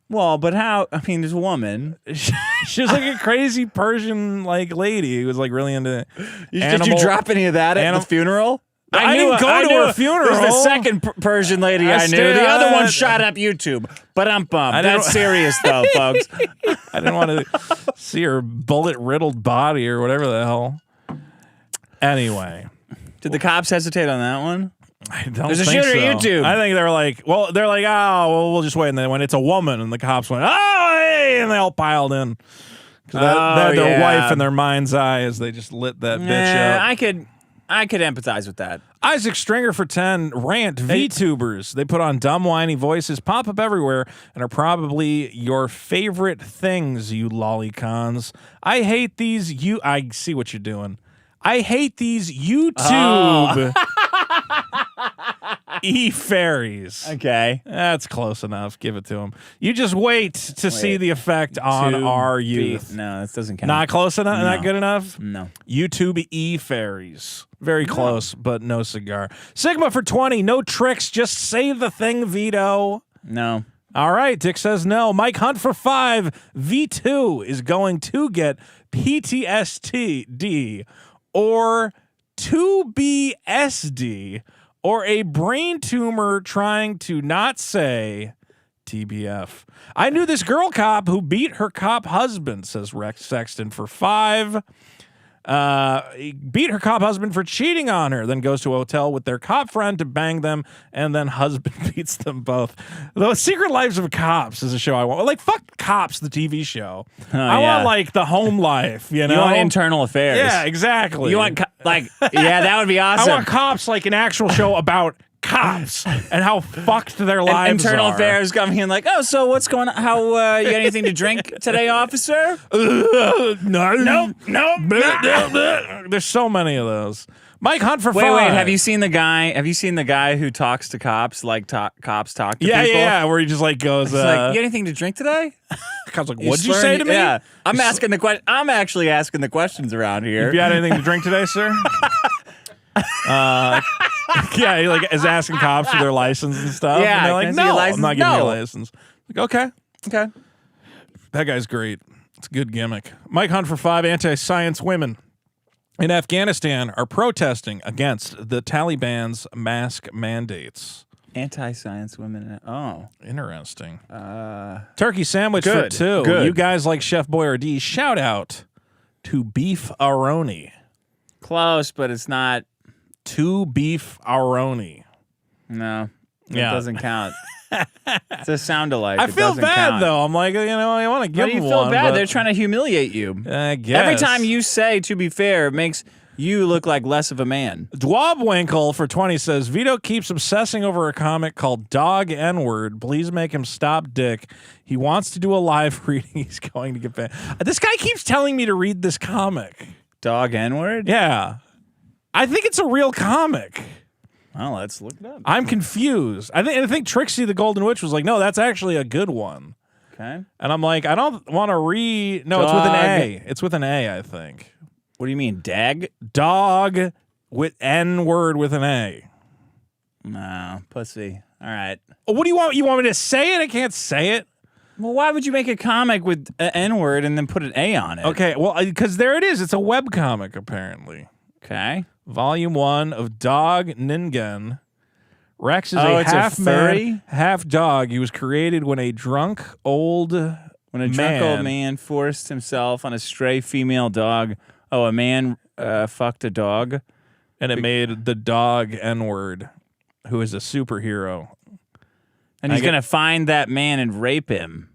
Well, but how? I mean, there's a woman. She was like a crazy Persian like lady who was like really into. Did you drop any of that at the funeral? I didn't go to her funeral. It was the second Persian lady I knew. The other one shot up YouTube. But I'm bummed. That's serious, though, folks. I didn't want to see her bullet-riddled body or whatever the hell. Anyway. Did the cops hesitate on that one? I don't There's a think shooter so. YouTube. I think they're like, oh, well, we'll just wait. And then when it's a woman, and the cops went, oh, hey, and they all piled in. Because they had their wife in their mind's eye as they just lit that bitch up. I could empathize with that. Isaac Stringer for 10, rant, VTubers. They put on dumb, whiny voices, pop up everywhere, and are probably your favorite things, you lolicons. I hate these, I see what you're doing. I hate these YouTube. e-fairies. Okay. That's close enough. Give it to him. You just wait to see the effect on our youth. No, that doesn't count. Not close enough? No. Not good enough? No. YouTube e-fairies. Very close, but no cigar. Sigma for 20. No tricks. Just say the thing, Vito. No. All right. Dick says no. Mike Hunt for 5. V2 is going to get PTSD or 2BSD or a brain tumor trying to not say TBF. I knew this girl cop who beat her cop husband, says Rex Sexton for 5. He beat her cop husband for cheating on her, then goes to a hotel with their cop friend to bang them, and then husband beats them both. The Secret Lives of Cops is a show I want. Like, fuck Cops, the TV show. I want, like, the home life, you know? You want internal affairs. Yeah, exactly. You want, yeah, that would be awesome. I want Cops, like an actual show about cops and how fucked their lives internal are. affairs coming in like, oh, so what's going on? How, you got anything to drink today, officer? No. There's so many of those. Mike Hunt for 5. Wait, have you seen the guy who talks to cops like cops talk to people? Yeah, where he just like goes, He's like, you got anything to drink today? Cop's like, what'd you say to me? Yeah. I'm actually asking the questions around here. If you had anything to drink today, sir? Yeah, he like is asking cops for their license and stuff. Yeah, and they're like, no, I'm not giving you a license. Like, okay. That guy's great. It's a good gimmick. Mike Hunt for 5. Anti-science women in Afghanistan are protesting against the Taliban's mask mandates. Anti-science women. Oh. Interesting. Turkey sandwich for 2. Good. You guys like Chef Boyardee. Shout out to Beef Aroni. Close, but it's not. To Beef Aroni. No. It doesn't count. It's a sound-alike. I feel bad, though. I'm like, I want to give them one. You feel bad? They're trying to humiliate you. I guess. Every time you say, to be fair, it makes you look like less of a man. Dwobwinkle for 20 says, Vito keeps obsessing over a comic called Dog N-Word. Please make him stop, Dick. He wants to do a live reading. He's going to get banned. This guy keeps telling me to read this comic. Dog N-Word? Yeah. I think it's a real comic. Well, let's look it up. I'm confused. I think Trixie the Golden Witch was like, no, that's actually a good one. Okay. And I'm like, I don't want to read. No, it's with an A. It's with an A, I think. What do you mean, dag? Dog with N-word with an A. No, pussy. All right. What do you want? You want me to say it? I can't say it. Well, why would you make a comic with an N-word and then put an A on it? Okay, well, because there it is. It's a web comic, apparently. Okay. Volume 1 of Dog Ningen. Rex is a half man, half dog. He was created when a drunk old man forced himself on a stray female dog. Oh, a man fucked a dog. And it made the dog N-word, who is a superhero. And he's going to find that man and rape him.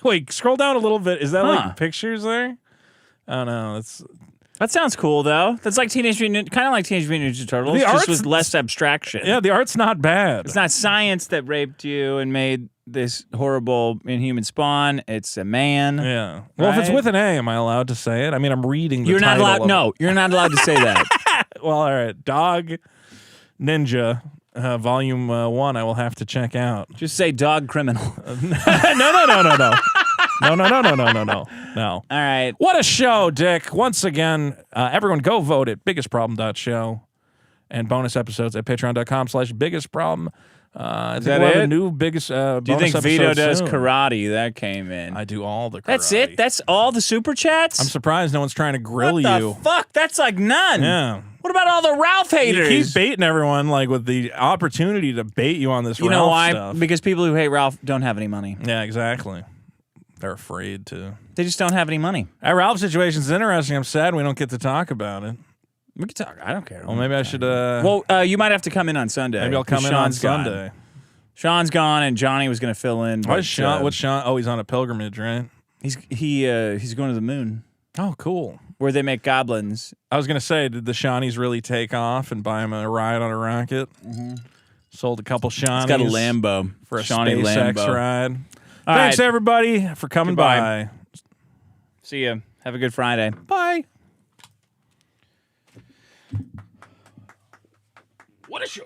Wait, scroll down a little bit. Is that like pictures there? I don't know. That sounds cool, though. That's like kind of like Teenage Mutant Ninja Turtles, just with less abstraction. Yeah, the art's not bad. It's not science that raped you and made this horrible inhuman spawn. It's a man. Yeah. Well, if it's with an A, am I allowed to say it? I mean, I'm reading the You're not title allowed. of No, you're not allowed to say that. Well, all right. Dog Ninja, Volume 1, I will have to check out. Just say dog criminal. No. No. All right. What a show, Dick. Once again, everyone go vote at biggestproblem.show and bonus episodes at patreon.com/biggestproblem. I think we'll have a new biggest bonus Do you think episode Vito does soon. karate? That came in. I do all the karate. That's it? That's all the super chats? I'm surprised no one's trying to grill what you. What the fuck? That's like none. Yeah. What about all the Ralph haters? You keep baiting everyone like with the opportunity to bait you on this Ralph know why? stuff. Because people who hate Ralph don't have any money. Yeah, exactly. They're afraid to. They just don't have any money. That Ralph situation's interesting. I'm sad we don't get to talk about it. We can talk. I don't care. Well, maybe I should. Well, you might have to come in on Sunday. Maybe I'll come in on Sunday. Gone. Sean's gone, and Johnny was going to fill in. What's Sean? What's Sean? Oh, he's on a pilgrimage, right? He's going to the moon. Oh, cool. Where they make goblins. I was going to say, did the Shawnees really take off and buy him a ride on a rocket? Mm-hmm. Sold a couple Shawnees. He's got a Lambo for a Shawnee SpaceX Lambo. ride. Thanks, everybody, for coming by. See ya. Have a good Friday. Bye. What a show.